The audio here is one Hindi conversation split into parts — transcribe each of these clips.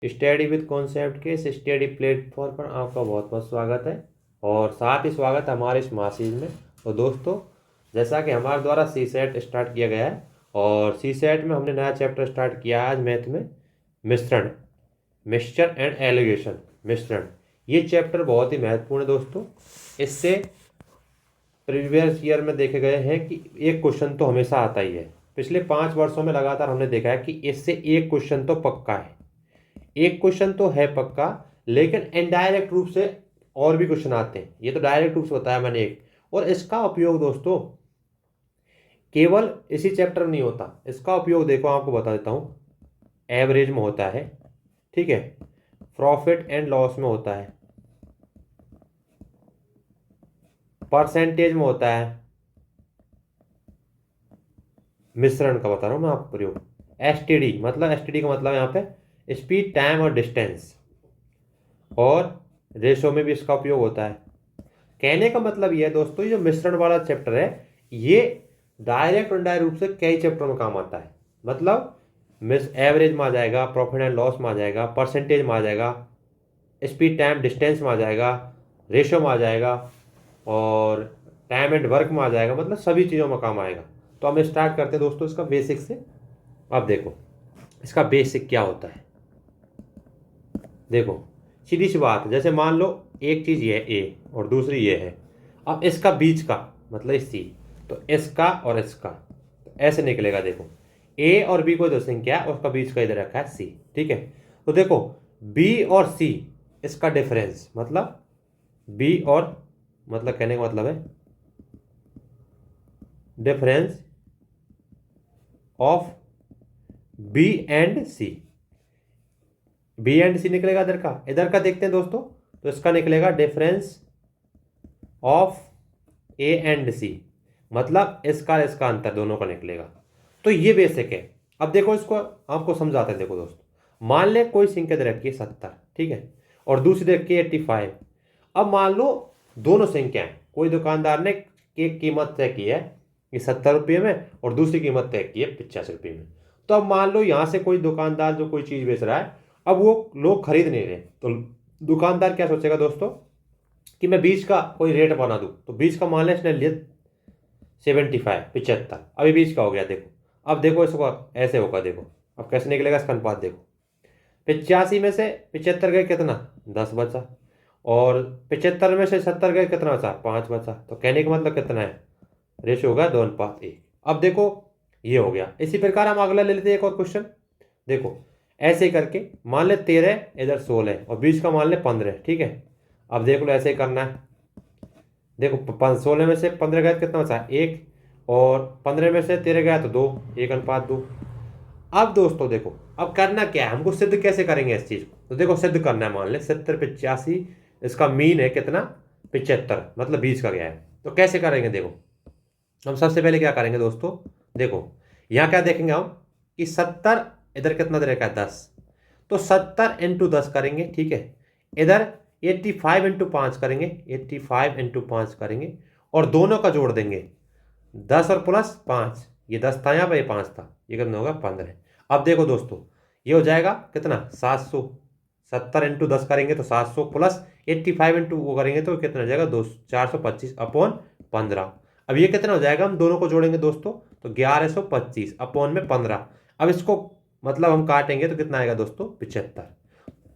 स्टडी विद कॉन्सेप्ट के इस स्टडी प्लेटफॉर्म पर आपका बहुत बहुत स्वागत है और साथ ही स्वागत है हमारे इस मासिक में। तो दोस्तों, जैसा कि हमारे द्वारा सी सेट स्टार्ट किया गया है और सी सेट में हमने नया चैप्टर स्टार्ट किया है आज मैथ में, मिश्रण, मिक्सचर एंड एलिगेशन, मिश्रण। ये चैप्टर बहुत ही महत्वपूर्ण है दोस्तों। इससे प्रीवियस ईयर में देखे गए हैं कि एक क्वेश्चन तो हमेशा आता ही है। पिछले 5 वर्षों में लगातार हमने देखा है कि इससे एक क्वेश्चन तो पक्का है, एक क्वेश्चन तो है पक्का, लेकिन इनडायरेक्ट रूप से और भी क्वेश्चन आते हैं। ये तो डायरेक्ट रूप से बताया मैंने एक, और इसका उपयोग दोस्तों केवल इसी चैप्टर में नहीं होता। इसका उपयोग देखो, आपको बता देता हूँ, एवरेज में होता है, ठीक है, प्रॉफिट एंड लॉस में होता है, परसेंटेज में होता है, मिश्रण का बता रहा हूँ मैं आपको प्रयोग, एसटीडी, मतलब एसटीडी का मतलब यहाँ पे स्पीड, टाइम और डिस्टेंस, और रेशो में भी इसका उपयोग होता है। कहने का मतलब ये है दोस्तों, ये जो मिश्रण वाला चैप्टर है ये डायरेक्ट और इनडायरेक्ट रूप से कई चैप्टर में काम आता है। मतलब एवरेज में आ जाएगा, प्रॉफिट एंड लॉस में आ जाएगा, परसेंटेज में आ जाएगा, स्पीड टाइम डिस्टेंस में आ जाएगा, रेशो में आ जाएगा, और टाइम एंड वर्क में आ जाएगा, मतलब सभी चीज़ों में काम आएगा। तो हम स्टार्ट करते हैं दोस्तों इसका बेसिक से। अब देखो इसका बेसिक क्या होता है। देखो सीधी सी बात है, जैसे मान लो एक चीज़ ये है ए और दूसरी ये है। अब इसका बीच का मतलब सी, तो इसका और इसका तो ऐसे निकलेगा। देखो ए और बी कोई दो संख्या है, उसका बीच का इधर रखा है सी, ठीक है। तो देखो बी और सी, इसका डिफरेंस मतलब बी और, मतलब कहने का मतलब है difference of B and C. B and C निकलेगा इधर का देखते हैं दोस्तों, तो इसका निकलेगा difference of A and C, मतलब इसका अंतर दोनों का निकलेगा। तो ये बेसिक है। अब देखो इसको आपको समझाते हैं। देखो दोस्तों, मान ले कोई संख्या दे रखी है 70, ठीक है, और दूसरी दे रखी है 85। अब मान लो दोनों संख्याएं, कोई दुकानदार ने एक कीमत तय की है कि 70 रुपये में और दूसरी कीमत तय की है 85 रुपये में। तो अब मान लो यहाँ से कोई दुकानदार जो कोई चीज़ बेच रहा है, अब वो लोग खरीद नहीं रहे, तो दुकानदार क्या सोचेगा दोस्तों कि मैं बीच का कोई रेट बना दूं। तो बीच का मान लें इसने लिया 75, 75, अभी बीच का हो गया। देखो अब देखो इसको ऐसे होगा, देखो अब कैसे निकलेगा इसका अनुपात। देखो 85 में से 75 गए कितना, 10 बचा, और 75 में से 70 गए कितना बचा, 5 बचा। तो कहने का मतलब कितना है, रेशियो होगा 2:1। अब देखो ये हो गया। इसी प्रकार हम अगला ले लेते हैं एक और क्वेश्चन। देखो ऐसे करके मान ले 13, इधर 16 और बीच का मान ले 15, ठीक है। अब देख लो ऐसे ही करना है। देखो 16 में से 15 गया तो कितना बचा, 1, और 15 में से 13 गया तो 2, 1:2। अब दोस्तों देखो अब करना क्या है, हमको सिद्ध कैसे करेंगे इस चीज़ को। तो देखो सिद्ध करना है, मान ले 70, 85, इसका मीन है कितना, 75, मतलब बीच का गया है। तो कैसे करेंगे, देखो हम सबसे पहले क्या करेंगे दोस्तों, देखो यहाँ क्या देखेंगे हम कि 70, इधर कितना दे रखा है 10, तो 70 × 10 करेंगे, ठीक है। इधर 85 × 5 करेंगे, 85 × 5 करेंगे, और दोनों का जोड़ देंगे 10 और प्लस 5, ये 10 था यहाँ पे, ये 5 था, ये कितना होगा 15। अब देखो दोस्तों ये हो जाएगा कितना, 700। 70 × 10 करेंगे तो 700, प्लस 85 इंटू वो करेंगे तो कितना हो जाएगा, 425/15। अब ये कितना हो जाएगा, हम दोनों को जोड़ेंगे दोस्तों तो 1125/15। अब इसको मतलब हम काटेंगे तो कितना आएगा दोस्तों, 75।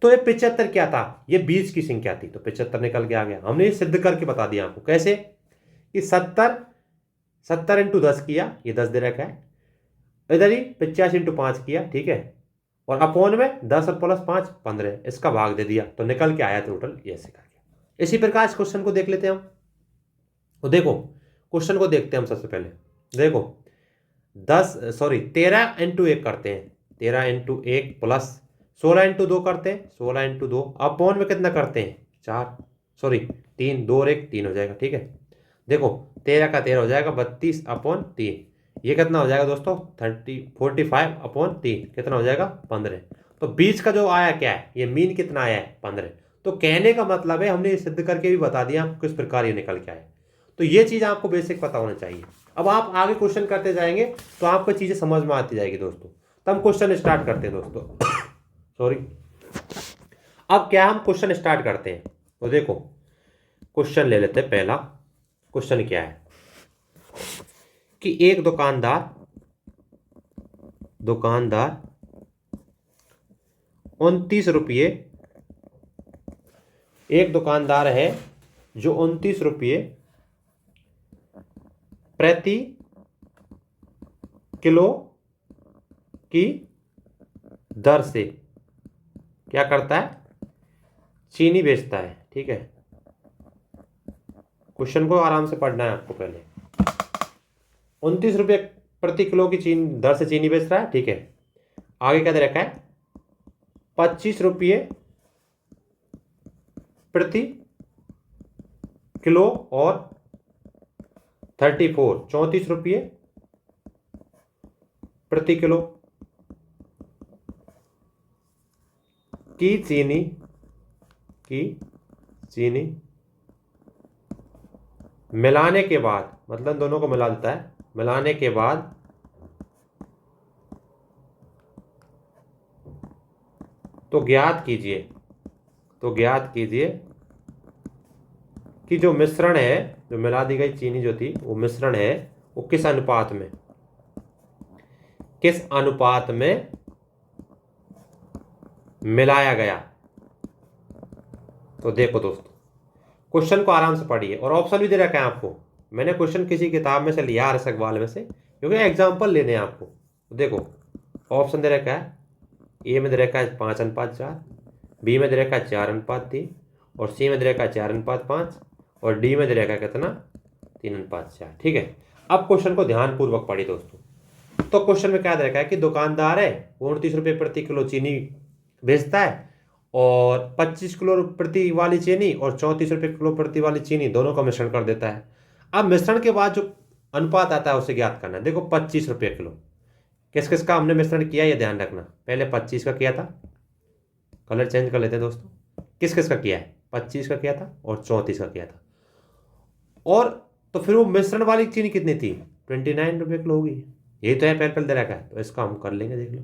तो ये 75 क्या था, ये बीच की संख्या थी, तो 75 निकल के आ गया। हमने ये सिद्ध करके बता दिया आपको कैसे, कि 70 × 10 किया, ये 10 दे रखा है, इधर ही 85 × 5 किया, ठीक है, और अपोन में 10 और प्लस 5 15, इसका भाग दे दिया, तो निकल के आया टोटल ऐसे करके। इसी प्रकार इस क्वेश्चन को देख लेते हैं हम। तो देखो क्वेश्चन को देखते हैं हम सबसे पहले। देखो 13 × 1 करते हैं, 13 × 1 प्लस 16 × 2 करते हैं, 16 × 2 अपोन में कितना करते हैं, 3, 2 और 1 3 हो जाएगा, ठीक है। देखो 13 का 13 हो जाएगा 32/3, ये कितना हो जाएगा दोस्तों, 45/3, कितना हो जाएगा 15। तो बीच का जो आया क्या है, ये मीन कितना आया है 15। तो कहने का मतलब है हमने ये सिद्ध करके भी बता दिया आपको किस प्रकार ये निकल के आए। तो ये चीज़ आपको बेसिक पता होना चाहिए। अब आप आगे क्वेश्चन करते जाएंगे तो आपको चीज़ें समझ में आती जाएगी दोस्तों। तो हम क्वेश्चन स्टार्ट करते हैं दोस्तों। सॉरी अब क्या हम क्वेश्चन स्टार्ट करते हैं। तो देखो क्वेश्चन ले लेते हैं। पहला क्वेश्चन क्या है कि एक दुकानदार 29 रुपये, एक दुकानदार है जो 29 रुपये प्रति किलो की दर से क्या करता है, चीनी बेचता है। ठीक है, क्वेश्चन को आराम से पढ़ना है आपको। पहले 29 रुपये प्रति किलो की चीनी दर से चीनी बेच रहा है। ठीक है, आगे क्या दे रखा है, 25 रुपये प्रति किलो और 34 प्रति किलो की चीनी मिलाने के बाद, मतलब दोनों को मिला देता है, मिलाने के बाद तो ज्ञात कीजिए कि जो मिश्रण है, जो मिला दी गई चीनी जो थी, वो मिश्रण है, वो किस अनुपात में मिलाया गया। तो देखो दोस्तों, क्वेश्चन को आराम से पढ़िए और ऑप्शन भी दे रखा है आपको। मैंने क्वेश्चन किसी किताब में से लिया है, सवाल में से, क्योंकि एग्जाम्पल लेने हैं आपको। तो देखो ऑप्शन दे रखा है, ए में दे रखा है 5:4, बी में दे रखा है 4:3, और सी में दे रखा है 4:5, और डी में दे रखा है कितना, 3:4। ठीक है, अब क्वेश्चन को ध्यानपूर्वक पढ़िए दोस्तों। तो क्वेश्चन में क्या दे रखा है कि दुकानदार है, 29 रुपये प्रति किलो चीनी बेचता है, और 25 किलो प्रति वाली चीनी और 34 रुपये किलो प्रति वाली चीनी दोनों का मिश्रण कर देता है। अब मिश्रण के बाद जो अनुपात आता है उसे ज्ञात करना है। देखो 25 रुपये किलो, किस किस का हमने मिश्रण किया, ये ध्यान रखना। पहले 25 का किया था, कलर चेंज कर लेते हैं दोस्तों, किस किस का किया है, 25 का किया था और 34 का किया था। और तो फिर वो मिश्रण वाली चीनी कितनी थी, 29 रुपये किलो होगी। यही तो है, पहले दे रखा है, तो इसका हम कर लेंगे, देख लो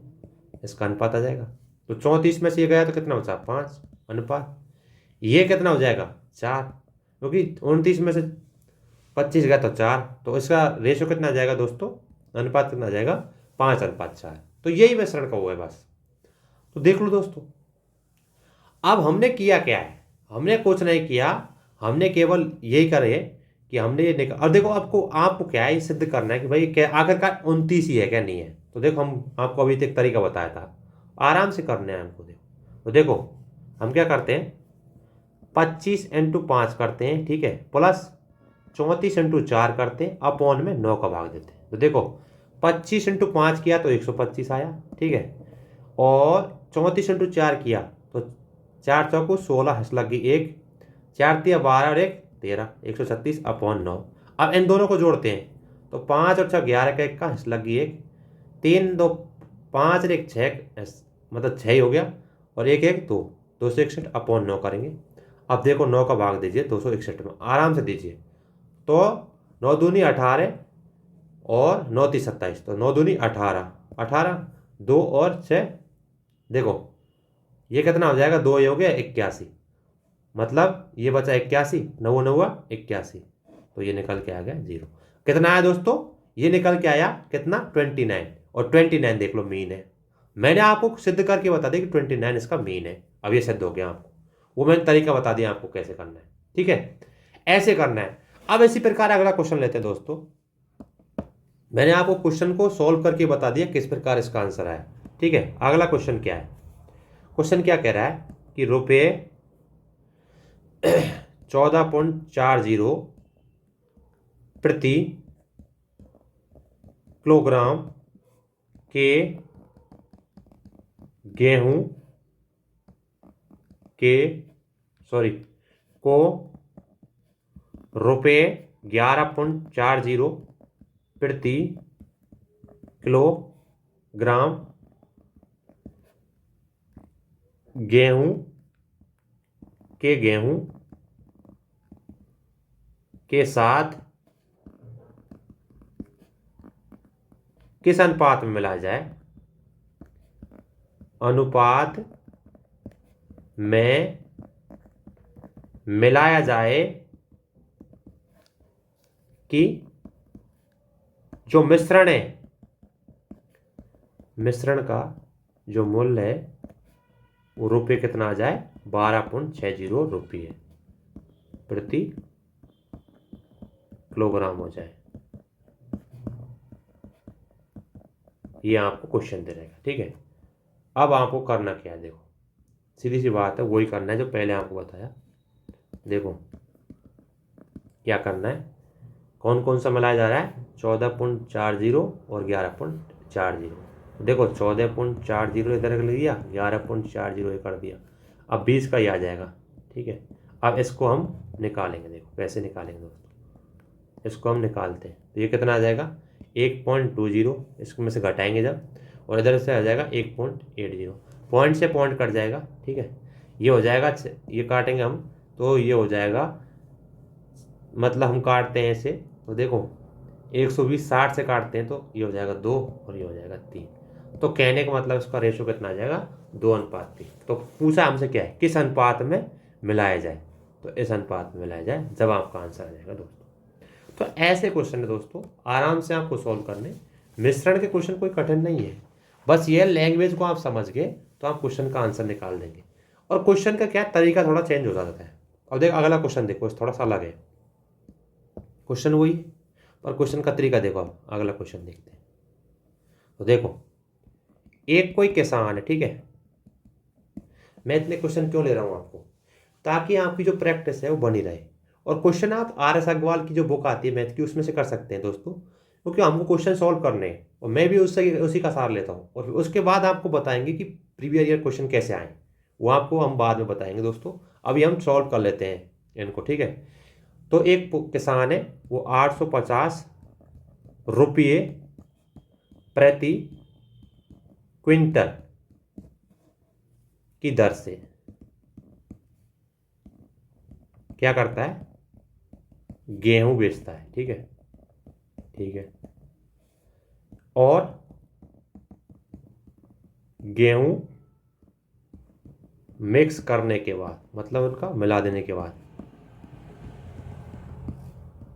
इसका अनुपात आ जाएगा। तो 34 में से ये गया तो कितना बचा, 5 अनुपात, ये कितना हो जाएगा 4, क्योंकि 29 में से 25 गया तो 4, तो इसका रेशो कितना आ जाएगा दोस्तों, अनुपात कितना आ जाएगा, 5:4। तो यही मिश्रण का वो है बस। तो देख लो दोस्तों, अब हमने किया क्या है, हमने कुछ नहीं किया, हमने केवल यही करे कि हमने ये निकाल। अब देखो आपको क्या है, ये सिद्ध करना है कि भाई क्या आखिरकार 29 ही है क्या, नहीं है। तो देखो हम आपको अभी तक तरीका बताया था, आराम से करना है हमको। देखो तो देखो हम क्या करते हैं, 25 × 5 करते हैं, ठीक है, प्लस 34 × 4 करते हैं, अपॉन में 9 का भाग देते हैं। तो देखो 25 × 5 किया तो 125 आया, ठीक है, और 34 × 4 किया तो 4 चौको 16, हंस लगी 1, 4 तिया 12 और 1 13, 136 अपॉन 9। अब इन दोनों को जोड़ते हैं तो 5 और 6 11 का 1 का, हंस लगी 1, 3 2 5 और 1 6, मतलब 6 ही हो गया, और 1 1 2, 261 अपॉन 9 करेंगे। अब देखो 9 का भाग दीजिए 261 में, आराम से दीजिए। तो 9 दूनी 18 और 9 3 27, तो 9 दूनी 18, 18 2 और 6, देखो ये कितना हो जाएगा, 2 ये हो गया 81, मतलब ये बचा 81, 9 9 81, तो ये निकल के आ गया 0। कितना आया दोस्तों, ये निकल के आया कितना, 29, और 29 देख लो मीन है। मैंने आपको सिद्ध करके बता दिया कि 29 इसका मीन है। अब ये सिद्ध हो गया आपको, वो मैंने तरीका बता दिया आपको कैसे करना है। ठीक है, ऐसे करना है। अब इसी प्रकार अगला क्वेश्चन लेते हैं दोस्तों। मैंने आपको क्वेश्चन को सॉल्व करके बता दिया किस प्रकार इसका आंसर आया। ठीक है, अगला क्वेश्चन क्या है, क्वेश्चन क्या कह रहा है कि रुपये 14.40 प्रति किलोग्राम के गेहूं के को रुपये 11.40 प्रति किलोग्राम गेहूं के साथ किस अनुपात में मिलाया जाए, अनुपात में मिलाया जाए कि जो मिश्रण है, मिश्रण का जो मूल्य है वो रुपये कितना आ जाए, 12.60 रुपये प्रति किलोग्राम हो जाए। ये आपको क्वेश्चन दे रहेगा, ठीक है। अब आपको करना क्या है, देखो सीधी सी बात है, वही करना है जो पहले आपको बताया। देखो क्या करना है, कौन कौन सा मिलाया जा रहा है, 14.40 और 11.40। देखो 14.40 इधर कर दिया, 11.40 कर दिया, अब 20 का ही आ जाएगा, ठीक है। अब इसको हम निकालेंगे, देखो कैसे निकालेंगे दोस्तों, इसको हम निकालते हैं तो ये कितना आ जाएगा 1.20, इसको में से घटाएंगे जब, और इधर से आ जाएगा 1.80, पॉइंट से पॉइंट कट जाएगा, ठीक है। ये हो जाएगा, ये काटेंगे हम तो ये हो जाएगा, मतलब हम काटते हैं ऐसे तो देखो 120 60 से काटते हैं तो ये हो जाएगा 2 और ये हो जाएगा 3। तो कहने का मतलब इसका रेशो कितना आ जाएगा, 2:3। तो पूछा हमसे क्या है, किस अनुपात में मिलाया जाए, तो इस अनुपात में मिलाया जाए, जब आपका आंसर आ जाएगा दोस्तों। तो ऐसे क्वेश्चन है दोस्तों, आराम से आपको सॉल्व करने। मिश्रण के क्वेश्चन कोई कठिन नहीं है, बस ये लैंग्वेज को आप समझ गए तो आप क्वेश्चन का आंसर निकाल देंगे। और क्वेश्चन का क्या तरीका थोड़ा चेंज हो जाता है। अब देख अगला क्वेश्चन देखो, थोड़ा सा अलग है, क्वेश्चन वही पर क्वेश्चन का तरीका देखो। अब अगला क्वेश्चन देखते हैं। तो देखो एक कोई किसान है, ठीक है। मैं इतने क्वेश्चन क्यों ले रहा हूं आपको, ताकि आपकी जो प्रैक्टिस है वो बनी रहे। और क्वेश्चन आप RS अग्रवाल की जो बुक आती है मैथ की, उसमें से कर सकते हैं दोस्तों, क्योंकि हमको क्वेश्चन सॉल्व करने हैं और मैं भी उससे उसी का सार लेता हूँ। और उसके बाद आपको बताएंगे कि प्रीवियस ईयर क्वेश्चन कैसे आए, वो आपको हम बाद में बताएंगे दोस्तों। अभी हम सॉल्व कर लेते हैं इनको, ठीक है। तो एक किसान है, वो 850 रुपये प्रति क्विंटल की दर से क्या करता है, गेहूं बेचता है, ठीक है, ठीक है। और गेहूं मिक्स करने के बाद, मतलब उनका मिला देने के बाद,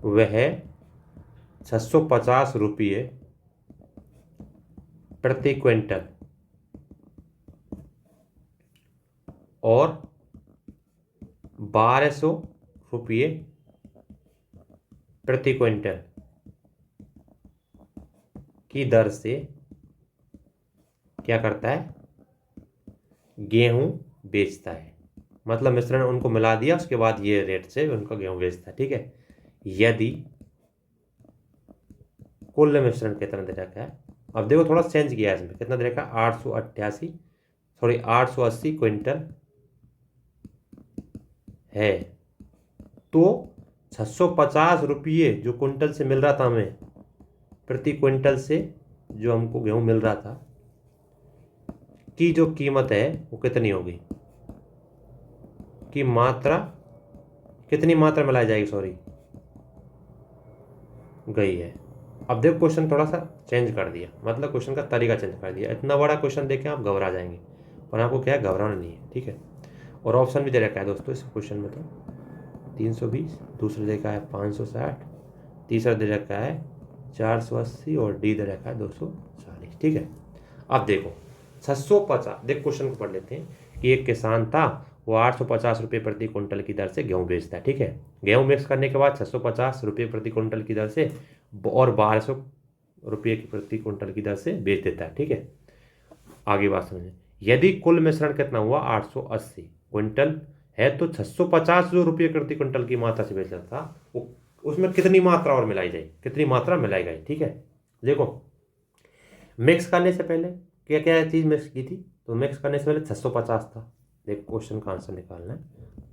वह 650 रुपये प्रति क्विंटल और 1200 रुपये प्रति क्विंटल की दर से क्या करता है, गेहूं बेचता है। मतलब मिश्रण उनको मिला दिया, उसके बाद ये रेट से उनका गेहूं बेचता है, ठीक है। यदि कुल मिश्रण कितना दे रखा है, अब देखो थोड़ा चेंज किया है इसमें, कितना दे रखा है 880 क्विंटल है, तो 650 रुपये जो क्विंटल से मिल रहा था हमें, प्रति क्विंटल से जो हमको गेहूं मिल रहा था की जो कीमत है वो कितनी होगी, की मात्रा कितनी मात्रा मिलाई जाएगी, सॉरी गई है। अब देखो क्वेश्चन थोड़ा सा चेंज कर दिया, मतलब क्वेश्चन का तरीका चेंज कर दिया। इतना बड़ा क्वेश्चन देखें आप घबरा जाएंगे, पर आपको क्या है, घबराना नहीं है, ठीक है। और ऑप्शन भी दे रखा है दोस्तों इस क्वेश्चन में, तो 320, दूसरा दे रखा है 560, तीसरा दे रखा है 480 और डी दे रखा है 240, ठीक है। अब देखो 650, देख क्वेश्चन को पढ़ लेते हैं कि एक किसान था, वो 850 रुपये प्रति क्विंटल की दर से गेहूं बेचता है, ठीक है। गेहूं मिक्स करने के बाद 650 रुपये प्रति क्विंटल की दर से और 1200 रुपये की प्रति क्विंटल की दर से बेच देता है, ठीक है। आगे बात समझें, यदि कुल मिश्रण कितना हुआ 880 क्विंटल है, तो 650 जो रुपये प्रति क्विंटल की मात्रा से बेच रहा था, वो उसमें कितनी मात्रा और मिलाई जाए, कितनी मात्रा मिलाई गई, ठीक है। देखो मिक्स करने से पहले क्या क्या चीज़ मिक्स की थी, तो मिक्स करने से पहले 650 था। देखो क्वेश्चन का आंसर निकालना है,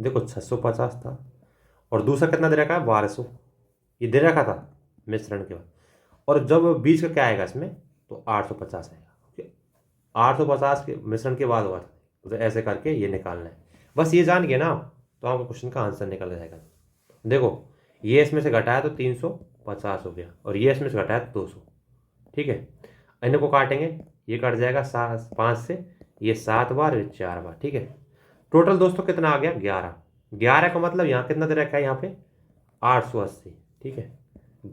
देखो 650 था और दूसरा कितना दे रखा है 1200, ये दे रखा था मिश्रण के बाद। और जब 20 का क्या आएगा इसमें, तो 850 आएगा, 850 के मिश्रण के बाद हुआ था, तो ऐसे करके ये निकालना है। बस ये जान गए ना आप, तो आपको क्वेश्चन का आंसर निकल जाएगा। देखो ये इसमें से घटाया तो 350 हो गया, और ये इसमें से घटाया तो 200, ठीक है। इनको काटेंगे, ये कट जाएगा 5 से, ये 7 बार, ये 4 बार, ठीक है। टोटल दोस्तों कितना आ गया 11। 11 का मतलब यहाँ कितना दे रखा है, यहाँ पे 880। ठीक है,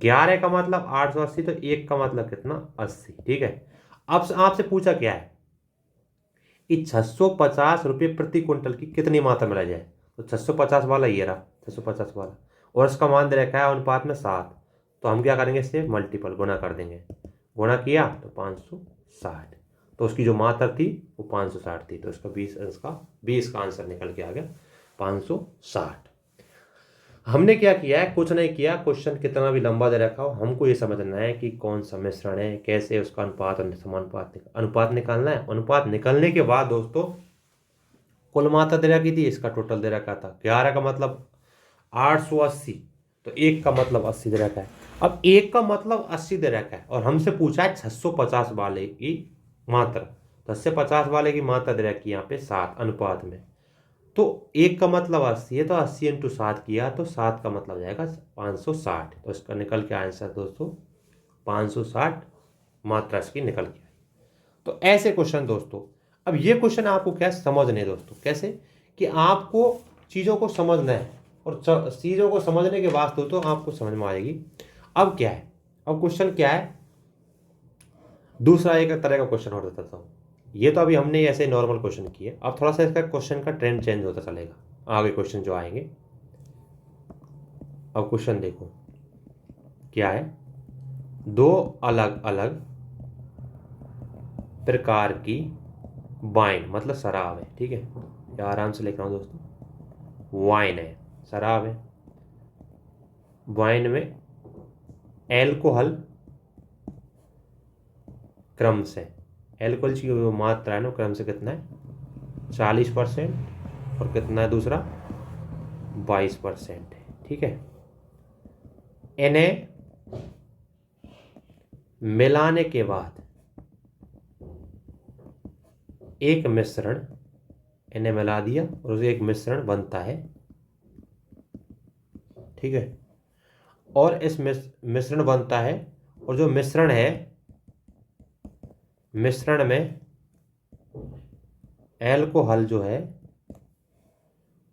11 का मतलब 880, तो एक का मतलब कितना 80। ठीक है, अब आपसे पूछा क्या है कि 650 रुपये प्रति क्विंटल की कितनी मात्रा में लाई जाए। तो 650 वाला ये रहा, 650 वाला, और इसका मान दे रखा है अनुपात में 7। तो हम क्या करेंगे, इससे मल्टीपल गुणा कर देंगे। गुणा किया तो 560, तो उसकी जो मात्रा थी वो 560 थी, तो इसका 20 का आंसर निकल के आ गया 560। हमने क्या किया है, कुछ नहीं किया, क्वेश्चन कितना भी लंबा दे रखा हो, हमको ये समझना है कि कौन सा मिश्रण है, कैसे उसका अनुपात और समानुपात अनुपात निकालना है। अनुपात निकलने के बाद दोस्तों कुल मात्रा दे रखी थी, इसका टोटल दे रखा था 11 का मतलब 880, तो एक का मतलब 80 दे रखा है। अब एक का मतलब 80 दे रखा है और हमसे पूछा है 650 वाले की मात्रा, तो 650 वाले की मात्रा दे रखी है यहाँ पे 7 अनुपात में। तो एक का मतलब 80 है, तो 80 इंटू 7 किया तो 7 का मतलब जाएगा 560। तो इसका निकल के आंसर दोस्तों 560 मात्रा इसकी निकल के आई। तो ऐसे क्वेश्चन दोस्तों, अब ये क्वेश्चन आपको क्या समझने है दोस्तों, कैसे कि आपको चीज़ों को समझना है, और चीज़ों को समझने के बाद दोस्तों आपको समझ में आएगी। अब क्या है, अब क्वेश्चन क्या है, दूसरा एक तरह का क्वेश्चन और देता हूँ। ये तो अभी हमने ऐसे नॉर्मल क्वेश्चन किए, अब थोड़ा सा इसका क्वेश्चन का ट्रेंड चेंज होता चलेगा, आगे क्वेश्चन जो आएंगे। अब क्वेश्चन देखो क्या है, दो अलग अलग प्रकार की वाइन, मतलब शराब है। ठीक है, या आराम से लिख रहा हूँ दोस्तों, वाइन है, शराब है। वाइन में एल्कोहल क्रम से, एल्कोहल की जो मात्रा है ना क्रम से कितना है 40%, और कितना है दूसरा 22% है। ठीक है, इन्हें मिलाने के बाद एक मिश्रण, इन्हें मिला दिया और उसे एक मिश्रण बनता है। ठीक है, और इस मिश्रण बनता है, और जो मिश्रण है, मिश्रण में एल्कोहल जो है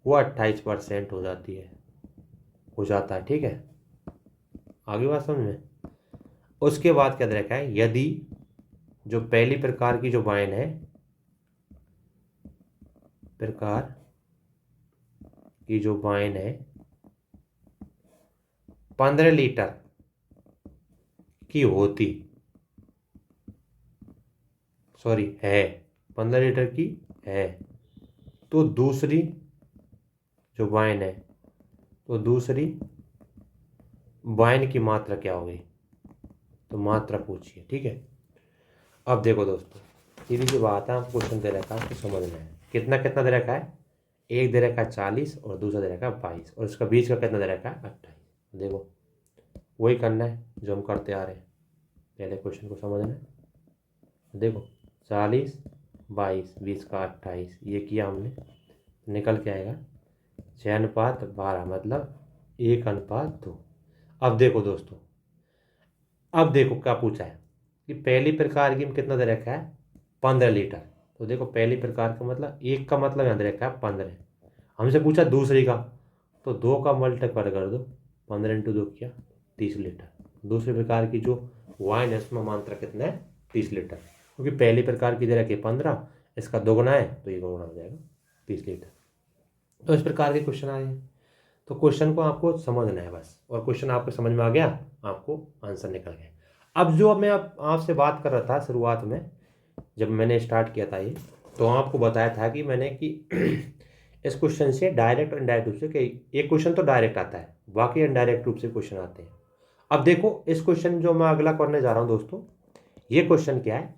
वो 28% हो जाती है, हो जाता है। ठीक है, आगे बात समझ में। उसके बाद क्या देखा है, यदि जो पहली प्रकार की जो वाइन है, प्रकार की जो वाइन है 15 लीटर की होती, सॉरी है 15 लीटर की है, तो दूसरी जो वाइन है, तो दूसरी वाइन की मात्रा क्या होगी, तो मात्रा पूछिए। ठीक है, अब देखो दोस्तों, सीधी सी बात है, आपको क्वेश्चन दे रखा है, आपको समझना है कितना कितना दे रखा है, एक दे रखा है 40 और दूसरा दे रखा है 22, और इसका बीच का कितना दे रखा है 28। देखो वही करना है जो हम करते आ रहे हैं, पहले क्वेश्चन को समझना है। देखो 40 22 20 का 28, ये किया हमने, निकल के आएगा 6:12, मतलब 1:2। अब देखो दोस्तों, अब देखो क्या पूछा है कि पहली प्रकार की में कितना दे रखा है 15 लीटर। तो देखो पहली प्रकार का मतलब एक का मतलब यहाँ दे रखा है 15, हमसे पूछा दूसरी का, तो 2 का मल्टीप्लाई कर दो, 15 इंटू 2 किया 30 लीटर। दूसरी प्रकार की जो वाइन है उसमें मात्रा कितना है 30 लीटर, क्योंकि पहली प्रकार की दे रखी है 15, इसका दोगुना है तो ये गुणा हो जाएगा 30 लीटर। तो इस प्रकार के क्वेश्चन आए हैं, तो क्वेश्चन को आपको समझना है बस, और क्वेश्चन आपको समझ में आ गया, आपको आंसर निकल गया। अब जो मैं आपसे बात कर रहा था शुरुआत में, जब मैंने स्टार्ट किया था ये, तो आपको बताया था कि मैंने कि इस क्वेश्चन से डायरेक्ट और इनडायरेक्ट रूप से, कि एक क्वेश्चन तो डायरेक्ट आता है, बाकी इनडायरेक्ट रूप से क्वेश्चन आते हैं। अब देखो इस क्वेश्चन जो मैं अगला करने जा रहा हूँ दोस्तों, ये क्वेश्चन क्या है,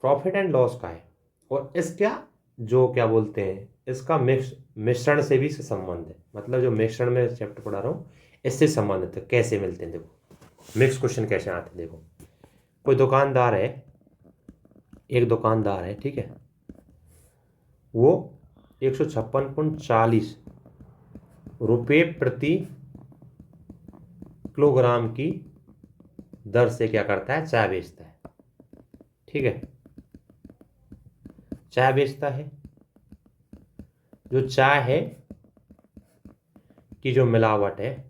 प्रॉफिट एंड लॉस का है, और इसका जो क्या बोलते हैं, इसका मिश्रण से भी संबंध है, मतलब जो मिश्रण में चैप्टर पढ़ा रहा हूँ इससे संबंधित है, कैसे मिलते हैं। देखो मिक्स क्वेश्चन कैसे आते हैं, देखो कोई दुकानदार है, एक दुकानदार है, ठीक है, वो 156.40 रुपये प्रति किलोग्राम की दर से क्या करता है, चाय बेचता है। ठीक है, चाय बेचता है, जो चाय है कि जो मिलावट है,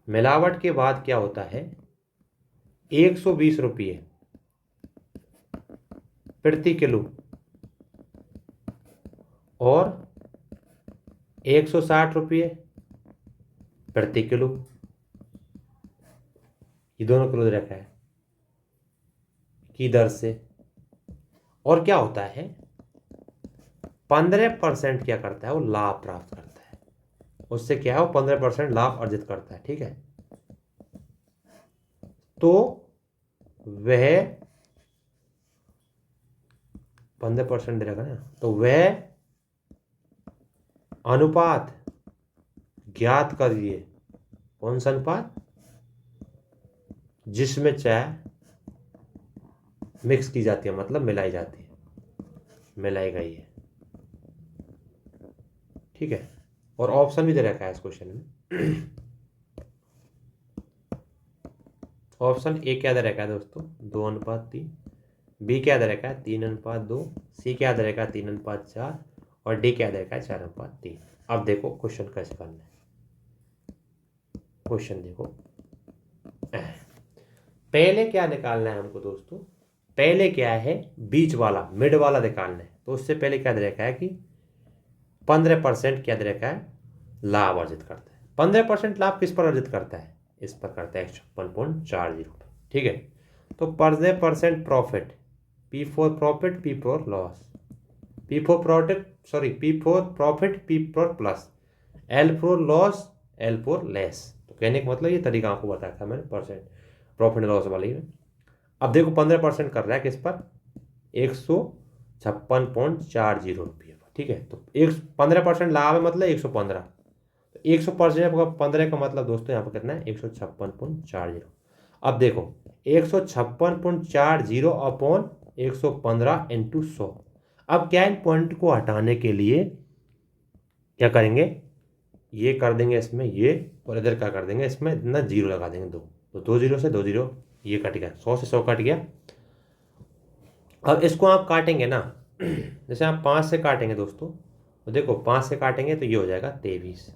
मिलावट के बाद क्या होता है, 120 रुपये प्रति किलो और 160 रुपये प्रति किलो, ये दोनों किलो दे रखा है की दर से। और क्या होता है, 15% क्या करता है, वो लाभ प्राप्त करता है, उससे क्या है, वो 15% लाभ अर्जित करता है। ठीक है, तो वह 15% दे रखा ना, तो वह अनुपात ज्ञात करिए। कौन सा अनुपात, जिसमें चाय मिक्स की जाती है, मतलब मिलाई जाती है, मिलाई गई है। ठीक है, और ऑप्शन भी दे रखा है इस क्वेश्चन में। ऑप्शन ए क्या दे रखा है दोस्तों, 2:3, बी क्या दे रखा है, 3:2, सी क्या दे रखा है, 3:4, और डी क्या दे रखा है, 4:3। अब देखो क्वेश्चन कैसे करना है। क्वेश्चन देखो, पहले क्या निकालना है हमको दोस्तों, पहले क्या है, बीच वाला, मिड वाला निकालना है। तो उससे पहले क्या दे रखा है कि 15% क्या दे रखा है, लाभ अर्जित करता है। 15% लाभ किस पर अर्जित करता है, इस पर करता है 156.40 पर। ठीक है, तो 15% profit, P for profit, P for loss, P for profit, sorry, P for profit, P for plus, L for loss, L for less. तो कहने का मतलब ये तरीका आपको बताया था मैंने परसेंट प्रॉफिट लॉस वाली में। अब देखो 15% कर रहा है किस पर, 156.40 पर। ठीक है, तो 15% लाभ है, मतलब 115, तो 100% का मतलब दोस्तों यहाँ पर कितना है, 156.40। अब देखो 156.40 अपॉन 115 इंटू 100। अब क्या, इन पॉइंट को हटाने के लिए क्या करेंगे, ये कर देंगे इसमें ये, और इधर क्या कर देंगे, इसमें इतना जीरो लगा देंगे, दो, तो 2 जीरो से 2 जीरो, ये कट गया, 100 से 100 कट गया। अब इसको आप काटेंगे ना, जैसे आप 5 से काटेंगे दोस्तों, तो देखो 5 से काटेंगे तो ये हो जाएगा 23,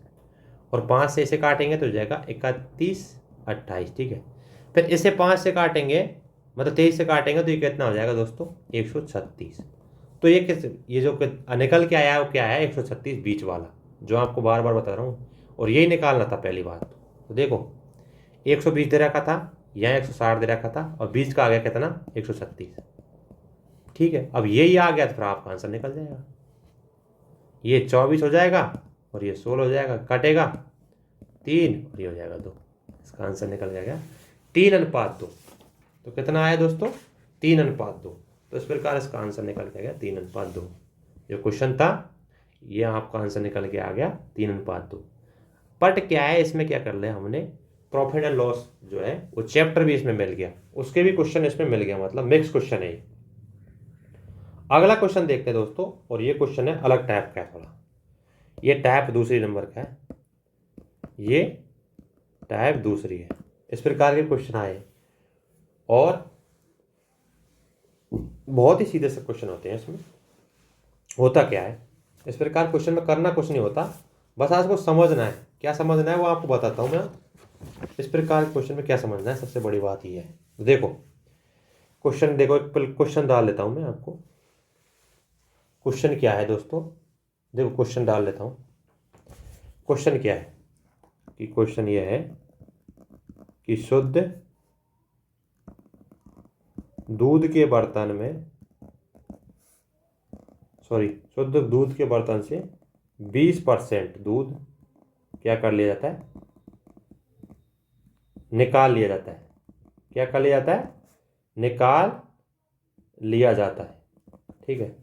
और 5 से इसे काटेंगे तो हो जाएगा 31, 28। ठीक है, फिर इसे 5 से काटेंगे, मतलब 23 से काटेंगे तो ये कितना हो जाएगा दोस्तों, 136। तो ये किस, ये जो निकल के आया है वो क्या है, 136 बीच वाला, जो आपको बार बार बता रहा हूँ, और यही निकालना था पहली बात। तो देखो 120 दे रखा था, यहाँ 160 दे रखा था, और बीच का आ गया कितना, 136। ठीक है, अब यही आ गया तो फिर आपका आंसर निकल जाएगा, ये 24 हो जाएगा और ये 16 हो जाएगा, कटेगा 3 और ये हो जाएगा 2। इसका आंसर निकल जाएगा 3:2। तो कितना आया दोस्तों, 3:2। तो इस प्रकार इसका आंसर निकल के आ गया 3:2। जो क्वेश्चन था ये आपका आंसर निकल के आ गया 3:2। बट क्या है, इसमें क्या कर लिया हमने, प्रॉफिट एंड लॉस जो है वो चैप्टर भी इसमें मिल गया, उसके भी क्वेश्चन इसमें मिल गया, मतलब मिक्स क्वेश्चन है ये। अगला क्वेश्चन देखते हैं दोस्तों, और ये क्वेश्चन है अलग टाइप का है थोड़ा, ये टाइप दूसरी नंबर का है, ये टाइप दूसरी है। इस प्रकार के क्वेश्चन आए, और बहुत ही सीधे से क्वेश्चन होते हैं इसमें। होता क्या है, इस प्रकार क्वेश्चन में करना कुछ नहीं होता, बस आपको समझना है। क्या समझना है वो आपको बताता हूँ मैं। इस प्रकार क्वेश्चन में क्या समझना है, सबसे बड़ी बात ये है, देखो क्वेश्चन, देखो एक क्वेश्चन डाल लेता हूँ मैं आपको। क्वेश्चन क्या है दोस्तों, देखो क्वेश्चन डाल लेता हूँ। क्वेश्चन क्या है कि क्वेश्चन ये है कि शुद्ध दूध के बर्तन में, सॉरी, शुद्ध दूध के बर्तन से 20% दूध क्या कर लिया जाता है, निकाल लिया जाता है। क्या कर लिया जाता है, निकाल लिया जाता है। ठीक है,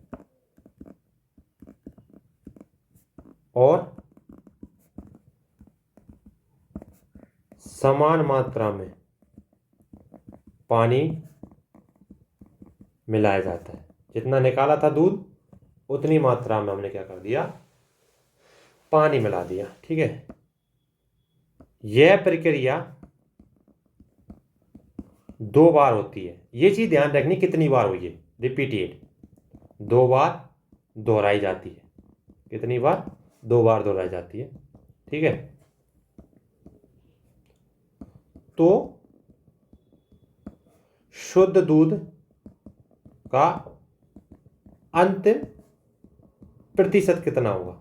और समान मात्रा में पानी मिलाया जाता है। जितना निकाला था दूध उतनी मात्रा में हमने क्या कर दिया, पानी मिला दिया। ठीक है, यह प्रक्रिया 2 बार होती है। ये चीज ध्यान रखनी कितनी बार हुई है, रिपीटेड, 2 बार दोहराई जाती है। कितनी बार? 2 बार दोहराई जाती है। ठीक है, तो शुद्ध दूध का अंतिम प्रतिशत कितना होगा?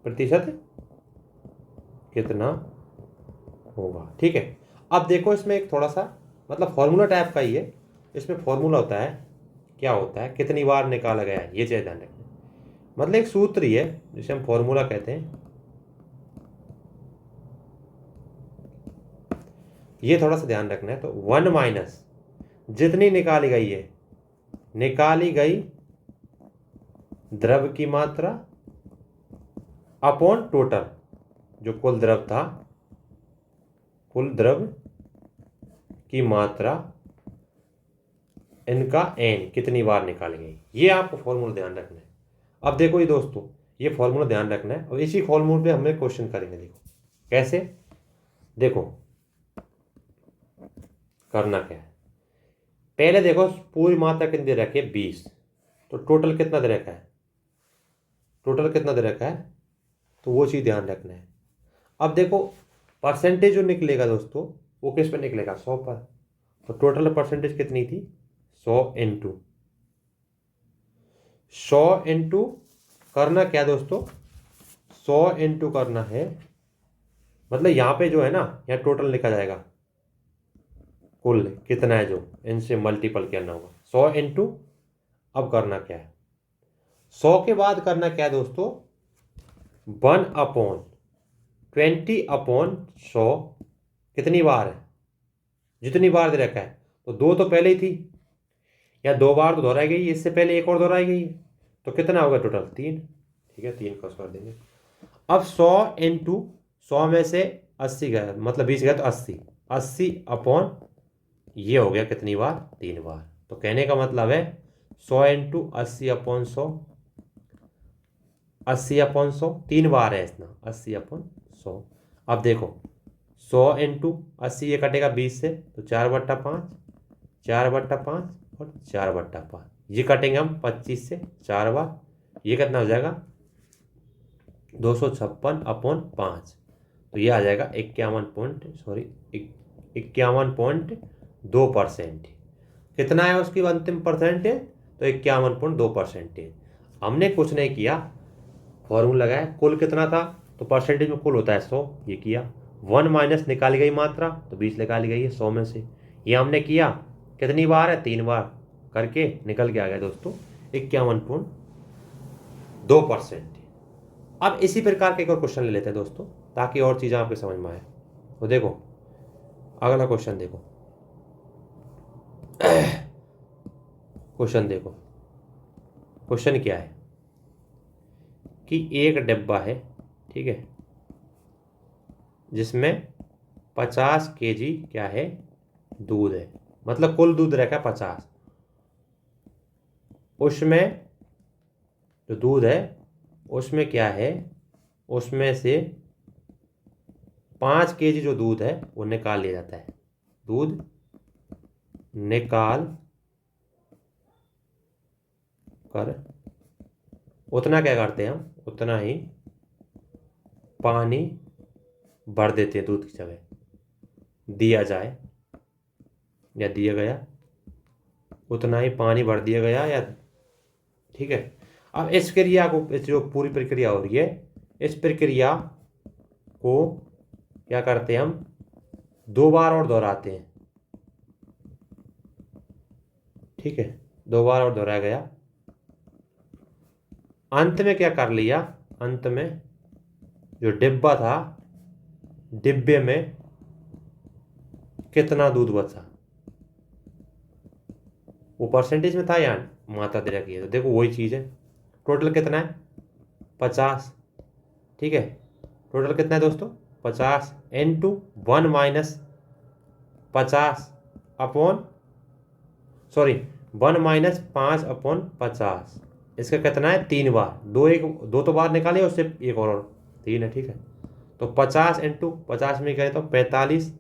प्रतिशत कितना होगा? ठीक है, अब देखो इसमें एक थोड़ा सा मतलब फॉर्मूला टाइप का ही है। इसमें फॉर्मूला होता है, क्या होता है, कितनी बार निकाला गया है, ये चीज ध्यान रखना। मतलब एक सूत्र ही है जिसे हम फॉर्मूला कहते हैं। ये थोड़ा सा ध्यान रखना है। तो 1 माइनस जितनी निकाली गई है, निकाली गई द्रव की मात्रा अपॉन टोटल, जो कुल द्रव था, कुल द्रव की मात्रा इनका n कितनी बार निकाली गई। ये आपको फॉर्मूला ध्यान रखना है। अब देखो ये दोस्तों, ये फॉर्मूला ध्यान रखना है और इसी फॉर्मूले पे हमें क्वेश्चन करेंगे। देखो कैसे, देखो करना क्या है। पहले देखो पूरी मात्रा कितनी दे रखी है? 20। तो टोटल कितना दे रखा है? टोटल कितना दे रखा है? तो वो चीज़ ध्यान रखना है। अब देखो परसेंटेज जो निकलेगा दोस्तों, वो किस पर निकलेगा? 100 पर। तो टोटल परसेंटेज कितनी थी? 100 इंटू 100 इंटू करना क्या दोस्तों? 100 इंटू करना है, मतलब यहाँ पे जो है ना, यहाँ टोटल लिखा जाएगा, कुल कितना है जो इनसे मल्टीपल करना होगा। 100 इंटू, अब करना क्या है? 100 के बाद करना क्या है दोस्तों? 1/20 अपॉन 100 कितनी बार है? जितनी बार दे रखा है। तो 2 तो पहले ही थी, या 2 बार तो दोहराई गई, इससे पहले एक और दोहराई गई है, तो कितना होगा टोटल? 3। ठीक है, 3 क्रॉस कर देंगे। अब 100 इंटू 100 में से 80 गया, मतलब 20 गया, तो 80 अपॉन ये हो गया कितनी बार? 3 बार। तो कहने का मतलब है 100 इंटू 80 अपॉन 100, 80 अपॉन 100 3 बार है इसमें, 80 अपॉन 100। अब देखो 100 इंटू 80, ये कटेगा 20 से, तो 4/5, 4/5 और 4/5, ये कटेंगे हम 25 से 4 बार। ये कितना हो जाएगा? 256 अपॉन 5। तो ये आ जाएगा 51.2%। कितना है उसकी अंतिम परसेंटेज? तो 51.2%। हमने कुछ नहीं किया, फॉर्मूला लगाया, कुल कितना था, तो परसेंटेज में कुल होता है 100, ये किया। 1 माइनस निकाली गई मात्रा, तो 20 निकाली गई है 100 में से, ये हमने किया। कितनी बार है? 3 बार करके निकल के आ गया दोस्तों 51.2%। अब इसी प्रकार के एक और क्वेश्चन ले लेते हैं दोस्तों, ताकि और चीज़ें आपके समझ में आए। तो देखो अगला क्वेश्चन देखो, क्वेश्चन देखो। क्वेश्चन क्या है कि एक डिब्बा है, ठीक है, जिसमें 50 kg क्या है? दूध है, मतलब कुल दूध रखा है 50। उसमें जो दूध है उसमें क्या है? उसमें से 5 kg जो दूध है वो निकाल लिया जाता है। दूध निकाल कर उतना क्या करते हैं हम? उतना ही पानी भर देते हैं दूध की जगह, दिया जाए या दिया गया, उतना ही पानी भर दिया गया या, ठीक है। अब इस क्रिया को, इस जो पूरी प्रक्रिया हो रही है, इस प्रक्रिया को क्या करते हैं हम? 2 बार और दोहराते हैं, ठीक है, 2 बार और दोहराया गया। अंत में क्या कर लिया? अंत में जो डिब्बा था, डिब्बे में कितना दूध बचा, वो परसेंटेज में था या मात्रा दे रखी है, तो देखो वही चीज़ है। टोटल कितना है? 50, ठीक है। टोटल कितना है दोस्तों? 50 into 1 minus 50 upon, sorry 1 minus 5 upon 50, इसका कितना है? 3 बार। 2 तो बार निकाले, उससे एक और 3 है, ठीक है। तो 50 इंटू 50 में करें तो 45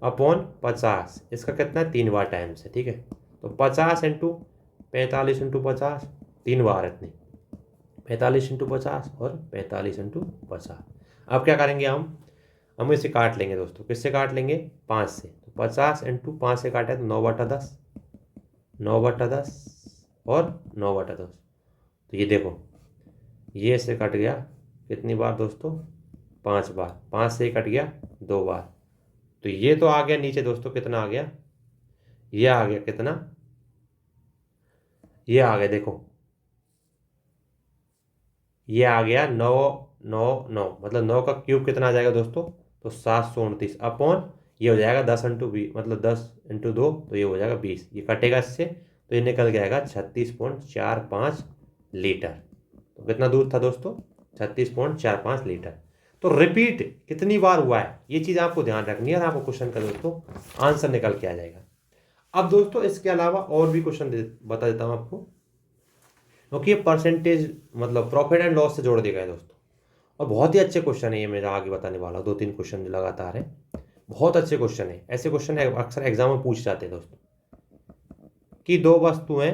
अपॉन 50, इसका कितना है? 3 बार टाइम से, ठीक है। तो 50 इंटू 45 इंटू 50, 3 बार इतनी, 45 इंटू 50 और 45 इंटू 50। अब क्या करेंगे हम इसे काट लेंगे दोस्तों। किससे काट लेंगे? 5 से। तो 50 इंटू 5 से काटे तो 9/10, 9/10 और 9/10। तो ये देखो, ये से कट गया कितनी बार दोस्तों? 5 बार। 5 से कट गया 2 बार। तो ये तो आ गया नीचे दोस्तों, कितना आ गया? ये आ गया कितना? ये आ गया देखो, ये आ गया 9 9 9, मतलब 9 का क्यूब कितना आ जाएगा दोस्तों? तो 729 अपॉन ये हो जाएगा 10 इंटू 20, मतलब 10 इंटू 2, तो ये हो जाएगा 20। ये कटेगा इससे तो ये निकल जाएगा 36.45 लीटर। तो कितना दूर था दोस्तों? 36.45 लीटर। तो रिपीट कितनी बार हुआ है ये चीज़ आपको ध्यान रखनी है, और आपको क्वेश्चन का दोस्तों आंसर निकल के आ जाएगा। अब दोस्तों इसके अलावा और भी क्वेश्चन बता देता हूँ आपको, क्योंकि ये परसेंटेज मतलब प्रॉफिट एंड लॉस से जोड़ दिया गया दोस्तों, और बहुत ही अच्छे क्वेश्चन है ये। मेरा आगे बताने वाला 2-3 क्वेश्चन जो लगातार है, बहुत अच्छे क्वेश्चन है। ऐसे क्वेश्चन अक्सर एग्जाम में पूछ जाते हैं दोस्तों, कि दो वस्तुएं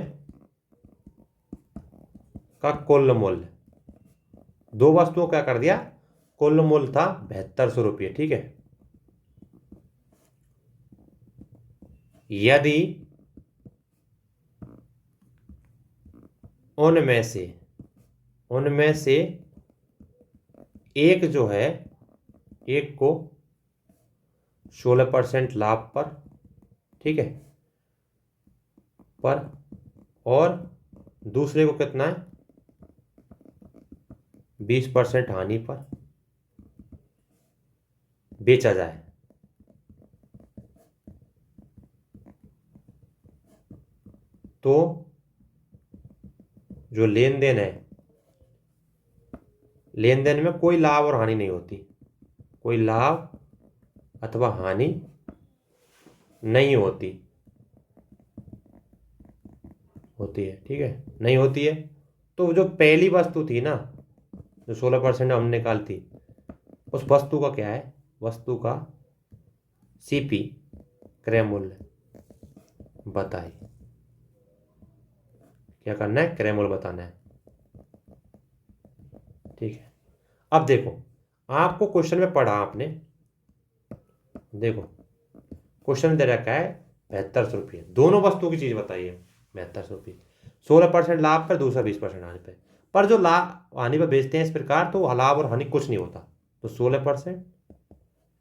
का कुल मूल्य, दो वस्तुओं क्या कर दिया? कुल मूल्य था 7200 रुपये, ठीक है। यदि उनमें से एक जो है, एक को 16% लाभ पर, ठीक है, पर, और दूसरे को कितना है? 20% हानि पर बेचा जाए, तो जो लेन देन है, लेन देन में कोई लाभ और हानि नहीं होती, कोई लाभ अथवा हानि नहीं होती, होती है, ठीक है, नहीं होती है। तो जो पहली वस्तु थी ना, जो 16% हमने निकाली थी, उस वस्तु का क्या है? वस्तु का सीपी, क्रय मूल्य बताइए। क्या करना है? क्रय मूल्य बताना है, ठीक है। अब देखो, आपको क्वेश्चन में पढ़ा आपने, देखो क्वेश्चन दे रखा है 7200 रुपये, दोनों वस्तुओं की चीज बताइए। 7200 रुपये, 16% लाभ पर, दूसरा 20% हानि पर जो लाभ हानि पर बेचते हैं इस प्रकार, तो लाभ और हानि कुछ नहीं होता। तो 16%,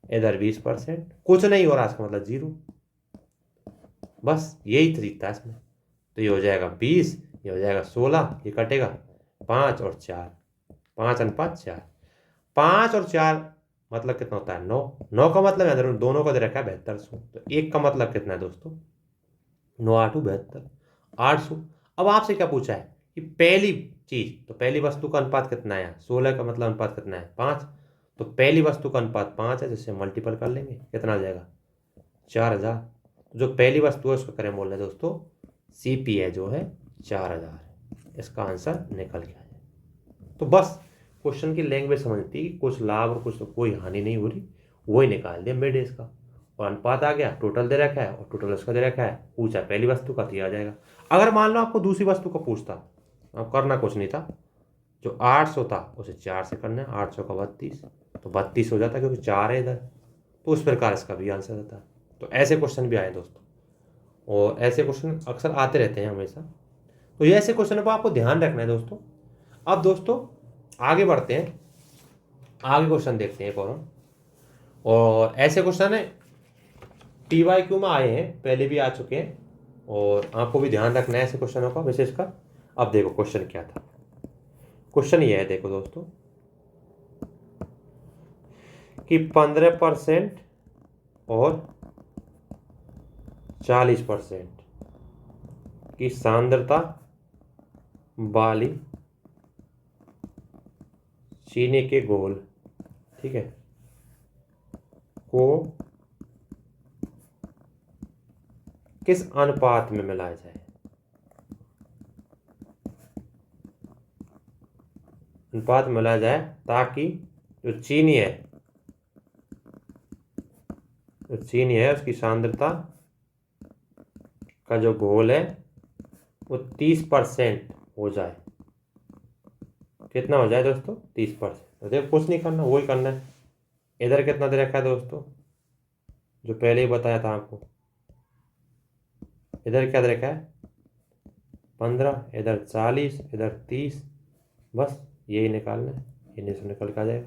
इधर 20%, कुछ नहीं हो रहा, इसका मतलब 0। बस यही तरीका है इसमें। तो ये हो जाएगा 20, ये हो जाएगा 16, ये कटेगा 5 और 4, 5:4। 5 और 4 मतलब कितना होता है? 9। 9 का मतलब है दोनों का दे रखा है 7200, तो एक का मतलब कितना है दोस्तों? 9×8 = 72, 800। अब आपसे क्या पूछा है कि पहली चीज, तो पहली वस्तु का अनुपात कितना है? 16 का मतलब अनुपात कितना है? 5। तो पहली वस्तु का अनुपात 5 है, जिससे मल्टीपल कर लेंगे, कितना आ जाएगा? 4000। जो पहली वस्तु है उसका क्रय मूल्य दोस्तों सीपी है जो है 4000 है। इसका आंसर निकल गया है। तो बस क्वेश्चन की लैंग्वेज समझती कि कुछ लाभ और कुछ कोई हानि नहीं हो रही, वही निकाल दिया मिड इसका, और अनुपात आ गया, टोटल दे रखा है और टोटल उसका दे रखा है, पूछा पहली वस्तु का, तो आ जाएगा। अगर मान लो आपको दूसरी वस्तु का पूछता, अब करना कुछ नहीं था, जो 800 था उसे 4 से करना है, 800 का 32, तो 32 हो जाता क्योंकि 4 है इधर, तो उस प्रकार इसका भी आंसर आता है। तो ऐसे क्वेश्चन भी आए दोस्तों, और ऐसे क्वेश्चन अक्सर आते रहते हैं हमेशा। तो ये ऐसे क्वेश्चन पर आपको ध्यान रखना है दोस्तों। अब दोस्तों आगे बढ़ते हैं, आगे क्वेश्चन देखते हैं एक और ऐसे क्वेश्चन है TYQ में आए हैं, पहले भी आ चुके हैं, और आपको भी ध्यान रखना है ऐसे क्वेश्चनों का विशेषकर। अब देखो क्वेश्चन क्या था। क्वेश्चन ये है, देखो दोस्तों, कि 15% और 40% की सांद्रता वाली चीनी के घोल, ठीक है, को किस अनुपात में मिलाया जाए? अनुपात में मिलाया जाए ताकि जो चीनी है उसकी सांद्रता का जो घोल है वो 30% हो जाए। कितना हो जाए दोस्तों? 30%। तो देखो कुछ नहीं करना, वही करना है। इधर कितना दे रखा है दोस्तों? जो पहले ही बताया था आपको। इधर क्या दे रखा है? 15, इधर 40, इधर 30। बस यही निकालना है, इन्हीं से निकल के आ जाएगा।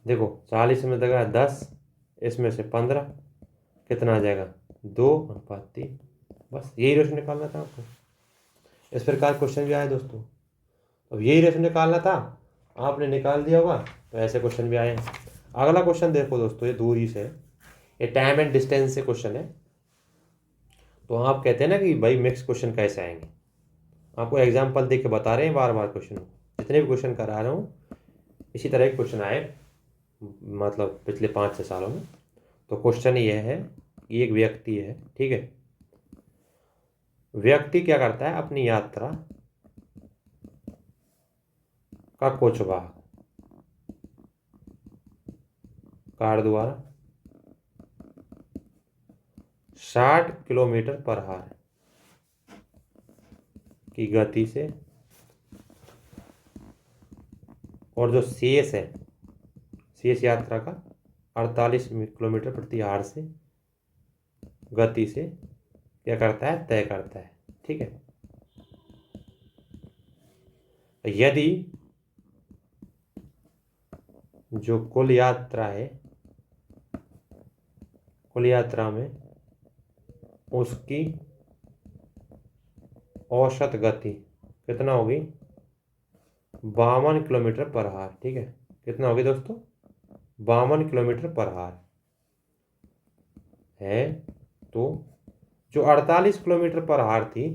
देखो 40 में देगा 10, इसमें से 15, कितना आ जाएगा? 2:3। बस यही रेशो निकालना था आपको। इस प्रकार क्वेश्चन भी आए दोस्तों। अब यही रेशो निकालना था, आपने निकाल दिया होगा, तो ऐसे क्वेश्चन भी आए हैं। अगला क्वेश्चन देखो दोस्तों, ये दूरी से, ये टाइम एंड डिस्टेंस से क्वेश्चन है। तो आप कहते हैं ना कि भाई मिक्स क्वेश्चन कैसे आएंगे, आपको एग्जाम्पल दे के बता रहे हैं बार बार क्वेश्चन। जितने भी क्वेश्चन करा रहा हूँ इसी तरह के क्वेश्चन आए, मतलब पिछले 5-6 सालों में। तो क्वेश्चन ये है कि एक व्यक्ति है, ठीक है। व्यक्ति क्या करता है? अपनी यात्रा का कुछ भाग कार द्वारा 60 किलोमीटर पर आवर की गति से, और जो शेष है, शेष यात्रा का 48 किलोमीटर प्रति आवर से गति से क्या करता है? तय करता है, ठीक है। यदि जो कुल यात्रा है, कुल यात्रा में उसकी औसत गति कितना होगी? 52 किलोमीटर पर आवर, ठीक है। कितना होगी दोस्तों? 52 किलोमीटर पर आवर है। तो जो 48 किलोमीटर पर आवर थी,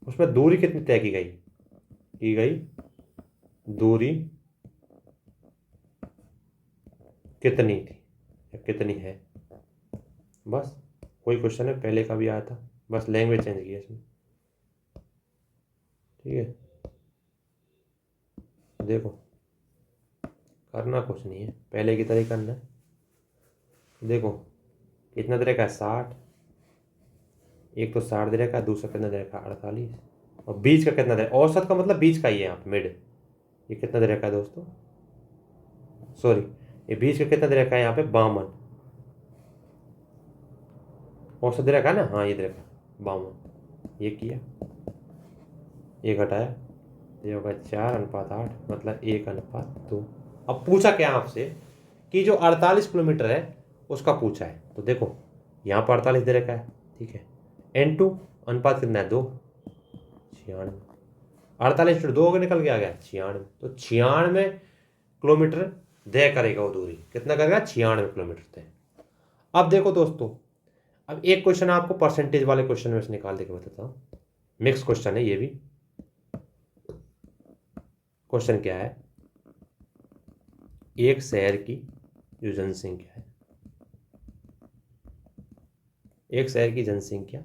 उसमें दूरी कितनी तय की गई? दूरी कितनी थी या कितनी है? बस कोई क्वेश्चन है, पहले का भी आया था, बस लैंग्वेज चेंज की है इसमें, ठीक है। देखो करना कुछ नहीं है, पहले की तरह ही करना है। देखो कितना दे रखा है? 60। एक तो 60 दे रखा है, दूसरा कितना दे रखा है? 48। और बीच का कितना दे रखा है? औसत का मतलब बीच का ही है यहाँ पे, मिड। ये कितना दे रखा है दोस्तों? सॉरी, ये बीच का कितना दे रखा है यहाँ पे? 52। औसत दे रखा है ना? हाँ ये दे रखा है 52। ये किया, ये घटाया, ये होगा 4:8, मतलब 1:2। अब पूछा क्या आपसे कि जो 48 किलोमीटर है उसका पूछा है। तो देखो यहाँ पर 48 दे रखा है, ठीक है। N2 अनुपात कितना है? 2। 96। 48/2 निकल के आ गया 96। तो 96 किलोमीटर तय करेगा वो दूरी। कितना करेगा? 96 किलोमीटर तय। अब देखो दोस्तों, अब एक क्वेश्चन आपको परसेंटेज वाले क्वेश्चन में से निकाल देकर बताता हूँ। मिक्स क्वेश्चन है ये भी। क्वेश्चन क्या है? एक शहर की जो जनसंख्या है, एक शहर की जनसंख्या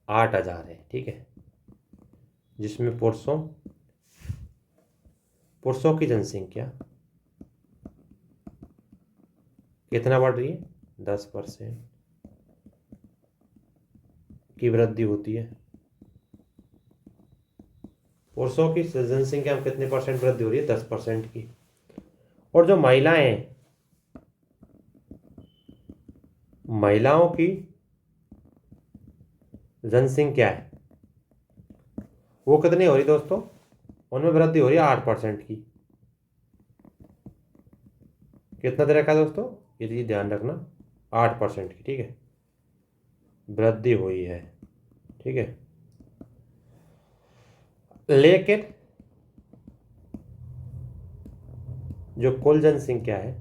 8,000 है, ठीक है। जिसमें पुरुषों की जनसंख्या कितना बढ़ रही है? 10% की वृद्धि होती है। पुरुषों की जनसंख्या में कितने परसेंट वृद्धि हो रही है? 10% की। और जो महिलाएं हैं, महिलाओं की जनसंख्या है वो कितनी हो रही दोस्तों? उनमें वृद्धि हो रही है 8% की। कितना दे रखा है दोस्तों? ये चीज ध्यान रखना, 8% की, ठीक है, वृद्धि हुई है, ठीक है। लेकिन जो कुल जनसंख्या है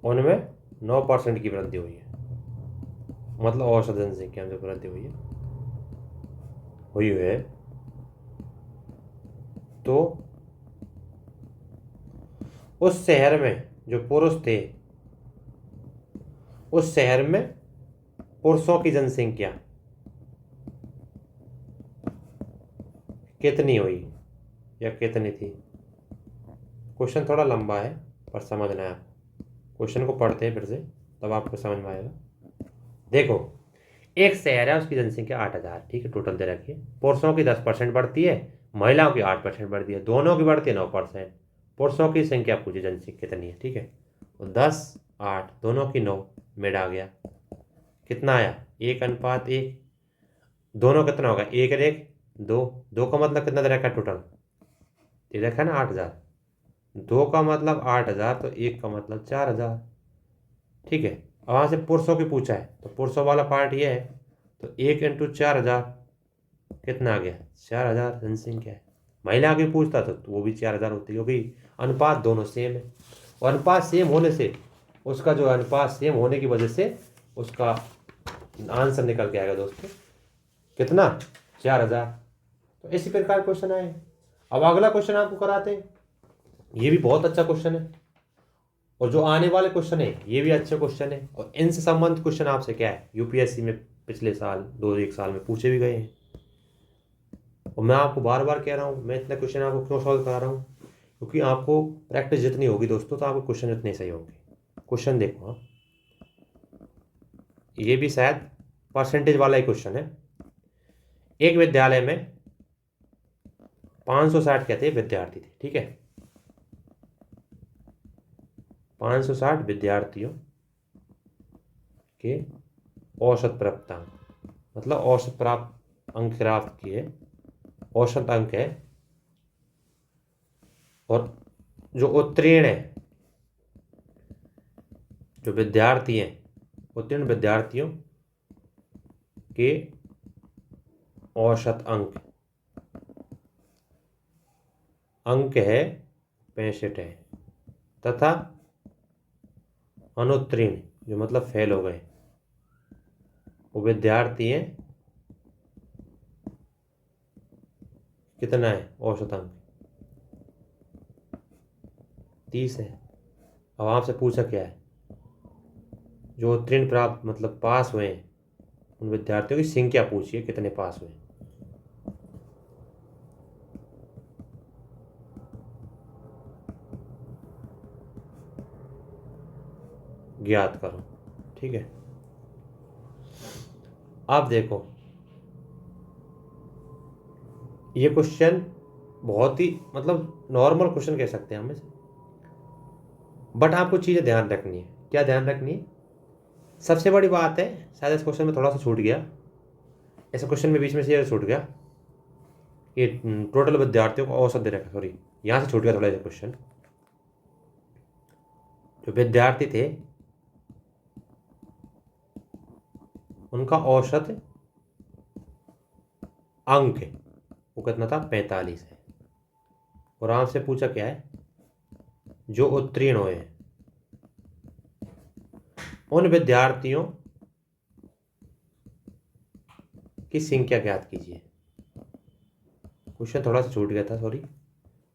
उनमें 9% की वृद्धि हुई है, मतलब औसत जनसंख्या में जो वृद्धि हुई है। तो उस शहर में जो पुरुष थे, उस शहर में पुरुषों की जनसंख्या कितनी हुई या कितनी थी? क्वेश्चन थोड़ा लंबा है पर समझना है आपको। क्वेश्चन को पढ़ते हैं फिर से, तब आपको समझ में आएगा। देखो, एक शहर है, उसकी जनसंख्या 8,000, ठीक है, टोटल दे रखी है। पुरुषों की 10% बढ़ती है, महिलाओं की 8% बढ़ती है, दोनों की बढ़ती है 9%। पुरुषों की संख्या पूछी, जनसंख्या कितनी है, ठीक है, तो 10, 8, दोनों की 9, मेड आ गया। कितना आया, 1:1। दोनों कितना होगा, 1:1, 2। 2 का मतलब कितना दे रखा है टोटल, ये रखा है ना 8,000। 2 का मतलब 8,000, तो 1 का मतलब 4,000, ठीक है। अब वहाँ से पुरुषों की पूछा है, तो पुरुषों वाला पार्ट ये है, तो 1 × 4,000 कितना आ गया, 4,000 जनसंख्या है। महिला की पूछता तो वो भी 4,000 होती, क्योंकि अनुपात दोनों सेम है। और अनुपात सेम होने से, उसका जो अनुपात सेम होने की वजह से उसका आंसर निकल के आएगा दोस्तों, कितना, 4,000। तो इसी प्रकार क्वेश्चन आए। अब अगला क्वेश्चन आपको कराते हैं, ये भी बहुत अच्छा क्वेश्चन है, और जो आने वाले क्वेश्चन है ये भी अच्छे क्वेश्चन है, और इनसे संबंधित क्वेश्चन आपसे क्या है, यूपीएससी में पिछले साल 1 साल में पूछे भी गए हैं। और मैं आपको बार बार कह रहा हूँ, मैं इतने क्वेश्चन आपको क्यों सॉल्व करा रहा हूँ, क्योंकि आपको प्रैक्टिस जितनी होगी दोस्तों, तो आपके क्वेश्चन उतने सही होंगे। क्वेश्चन देखो आप, ये भी शायद परसेंटेज वाला ही क्वेश्चन है। एक विद्यालय में 560 कहते हैं विद्यार्थी थे, ठीक है, 560 विद्यार्थियों के औसत प्राप्तांक, मतलब औसत प्राप्त अंक प्राप्त किए, औसत अंक है, और जो उत्तीर्ण है, जो विद्यार्थी हैं, उत्तीर्ण विद्यार्थियों के औसत अंक है 65 है, तथा अनुत्तीर्ण जो मतलब फेल हो गए वो विद्यार्थी हैं, कितना है औसत अंक, 30 है। अब आपसे पूछा क्या है, जो उत्तीर्ण प्राप्त मतलब पास हुए हैं, उन विद्यार्थियों की संख्या पूछिए, कितने पास हुए। ज्ञात करो, ठीक है। आप देखो, ये क्वेश्चन बहुत ही मतलब नॉर्मल क्वेश्चन कह सकते हैं हम इसे, बट आपको चीज़ें ध्यान रखनी है। क्या ध्यान रखनी है, सबसे बड़ी बात है, शायद इस क्वेश्चन में थोड़ा सा छूट गया, ऐसे क्वेश्चन में बीच में से ये छूट गया, ये टोटल विद्यार्थियों को औसत दे रखा, सॉरी यहाँ से छूट गया थोड़ा सा क्वेश्चन। जो विद्यार्थी थे उनका औसत अंक वो कितना था, 45 है। और आपसे पूछा क्या है, जो उत्तीर्ण हुए हैं उन विद्यार्थियों की संख्या ज्ञात कीजिए। क्वेश्चन थोड़ा सा छूट गया था, सॉरी।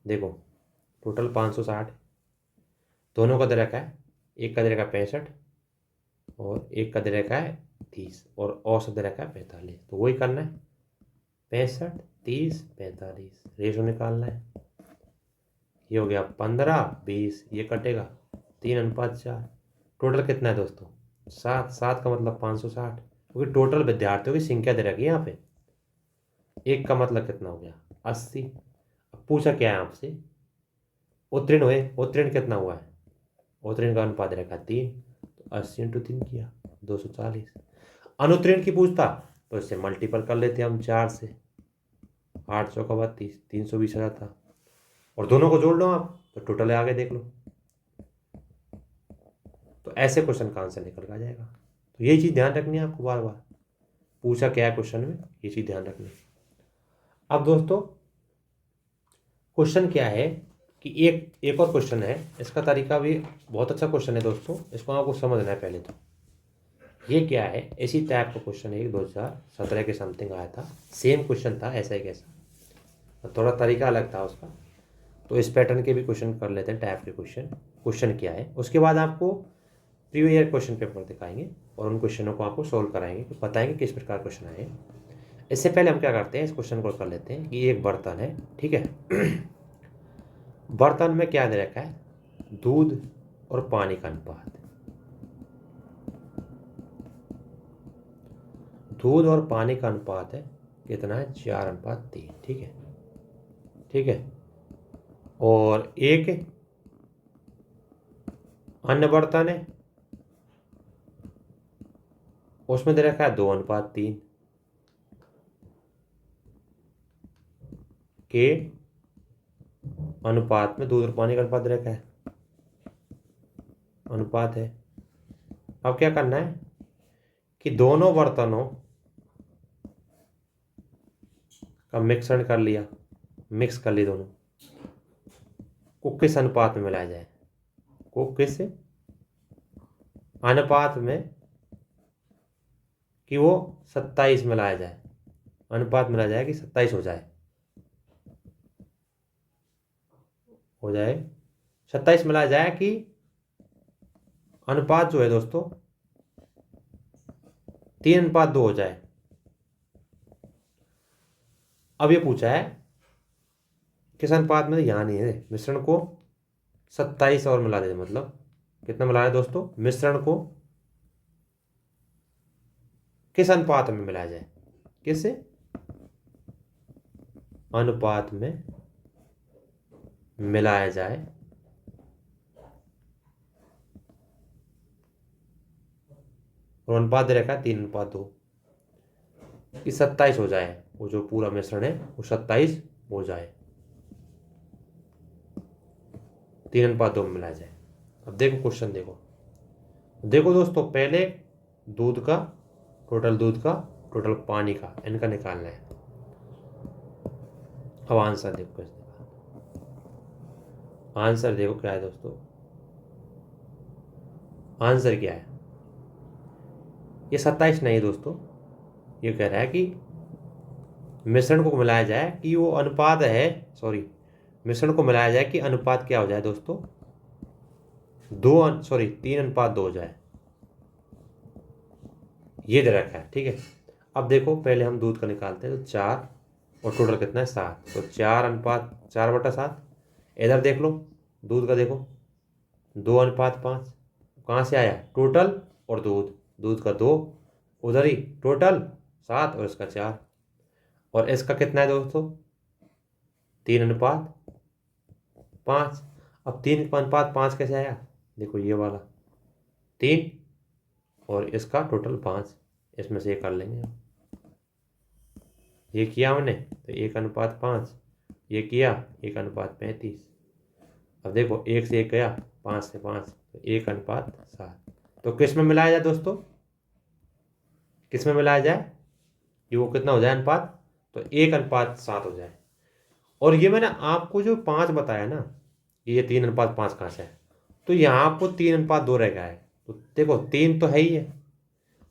देखो, टोटल 560, दोनों का दे रखा है, एक का दे रखा है 65 और एक का दे रखा है 30, और औसत दे रखा है 45, तो वही करना है, 65, 30, 45 रेशो निकालना है। ये हो गया 15, 20, ये कटेगा 3:4। टोटल कितना है दोस्तों, 7। 7 का मतलब 560, क्योंकि टोटल विद्यार्थियों की संख्या दे रखी है यहाँ पे। एक का मतलब कितना हो गया, 80। अब पूछा क्या है आपसे, उत्तीर्ण हुए, उत्तीर्ण कितना हुआ है, उत्तीर्ण का अनुपात रखा 3, तो 80 × 3 किया 240। अनुत्तीर्ण की पूछता तो इससे मल्टीपल कर लेते हम 4 से, 8 चौका 32, 320 आ जाता, और दोनों को जोड़ लो आप तो टोटल आगे देख लो, तो ऐसे क्वेश्चन का आंसर निकल के आ जाएगा। तो ये चीज़ ध्यान रखनी है आपको, बार बार पूछा क्या है क्वेश्चन में, ये चीज़ ध्यान रखनी है। अब दोस्तों क्वेश्चन क्या है कि एक और क्वेश्चन है, इसका तरीका भी बहुत अच्छा क्वेश्चन है दोस्तों, इसको आपको समझना है पहले तो। ये क्या है, इसी टाइप का क्वेश्चन है, 2017 के समथिंग आया था, सेम क्वेश्चन था ऐसा ही कैसा, थोड़ा तरीका अलग था उसका। तो इस पैटर्न के भी क्वेश्चन कर लेते हैं, टाइप के क्वेश्चन। क्वेश्चन क्या है, उसके बाद आपको प्रीवियस ईयर क्वेश्चन पेपर दिखाएंगे और उन क्वेश्चनों को आपको सोल्व कराएंगे, बताएंगे किस प्रकार क्वेश्चन आए। इससे पहले हम क्या करते हैं, इस क्वेश्चन को कर लेते हैं कि एक बर्तन है, ठीक है। बर्तन में क्या दे रखा है, दूध और पानी का अनुपात। दूध और पानी का अनुपात है कितना है, 4:3, ठीक है, ठीक है। और एक अन्य बर्तन है, उसमें दे रखा है 2:3 के अनुपात में दूध और पानी का अनुपात दे रखा है, अनुपात है। अब क्या करना है कि दोनों बर्तनों का मिश्रण कर लिया, मिक्स कर ली दोनों को, किस अनुपात में मिलाया जाए, को किस अनुपात में, कि वो 27 मिलाया जाए, अनुपात मिलाया जाए कि 27 हो जाए, 27 मिलाया जाए कि अनुपात जो है दोस्तों 3:2 हो जाए। अब ये पूछा है किस अनुपात में, यहाँ नहीं है, मिश्रण को 27 और मिला दे, मतलब कितना मिलाया है दोस्तों, मिश्रण को किस अनुपात में मिलाया जाए, किस अनुपात में मिलाया जाए और अनुपात दे रखा है 3:2 कि 27 हो जाए, वो जो पूरा मिश्रण है वो 27 हो जाए, 3:2 में मिलाया जाए। अब देखो क्वेश्चन, देखो दोस्तों, पहले दूध का टोटल पानी का, इनका निकालना है। अब आंसर देखो, आंसर देखो क्या है दोस्तों, आंसर क्या है, ये 27 नहीं दोस्तों, ये कह रहा है कि मिश्रण को मिलाया जाए कि वो अनुपात है, सॉरी, मिश्रण को मिलाया जाए कि अनुपात क्या हो जाए दोस्तों, 3:2 हो जाए, ये दे रखा है, ठीक है। अब देखो पहले हम दूध का निकालते हैं, तो 4 और टोटल कितना है 7, तो 4:7। इधर देख लो दूध का, देखो 2:5, कहाँ से आया, टोटल और दूध का 2, उधर ही टोटल 7 और इसका 4, और इसका कितना है दोस्तों 3:5। अब 3:5 कैसे आया, देखो ये वाला 3 और इसका टोटल 5, इसमें से ये कर लेंगे, ये किया हमने तो 1:5, ये किया 1:35। अब देखो 1 से 1 गया, 5 से 5, तो 1:7। तो किस में मिलाया जाए दोस्तों, किस में मिलाया जाए कि वो कितना हो जाए अनुपात, तो 1:7 हो जाए। और ये मैंने आपको जो 5 बताया ना, ये 3:5 कहाँ से है, तो यहाँ आपको 3:2 रह गया है, तो देखो 3 तो है ही है,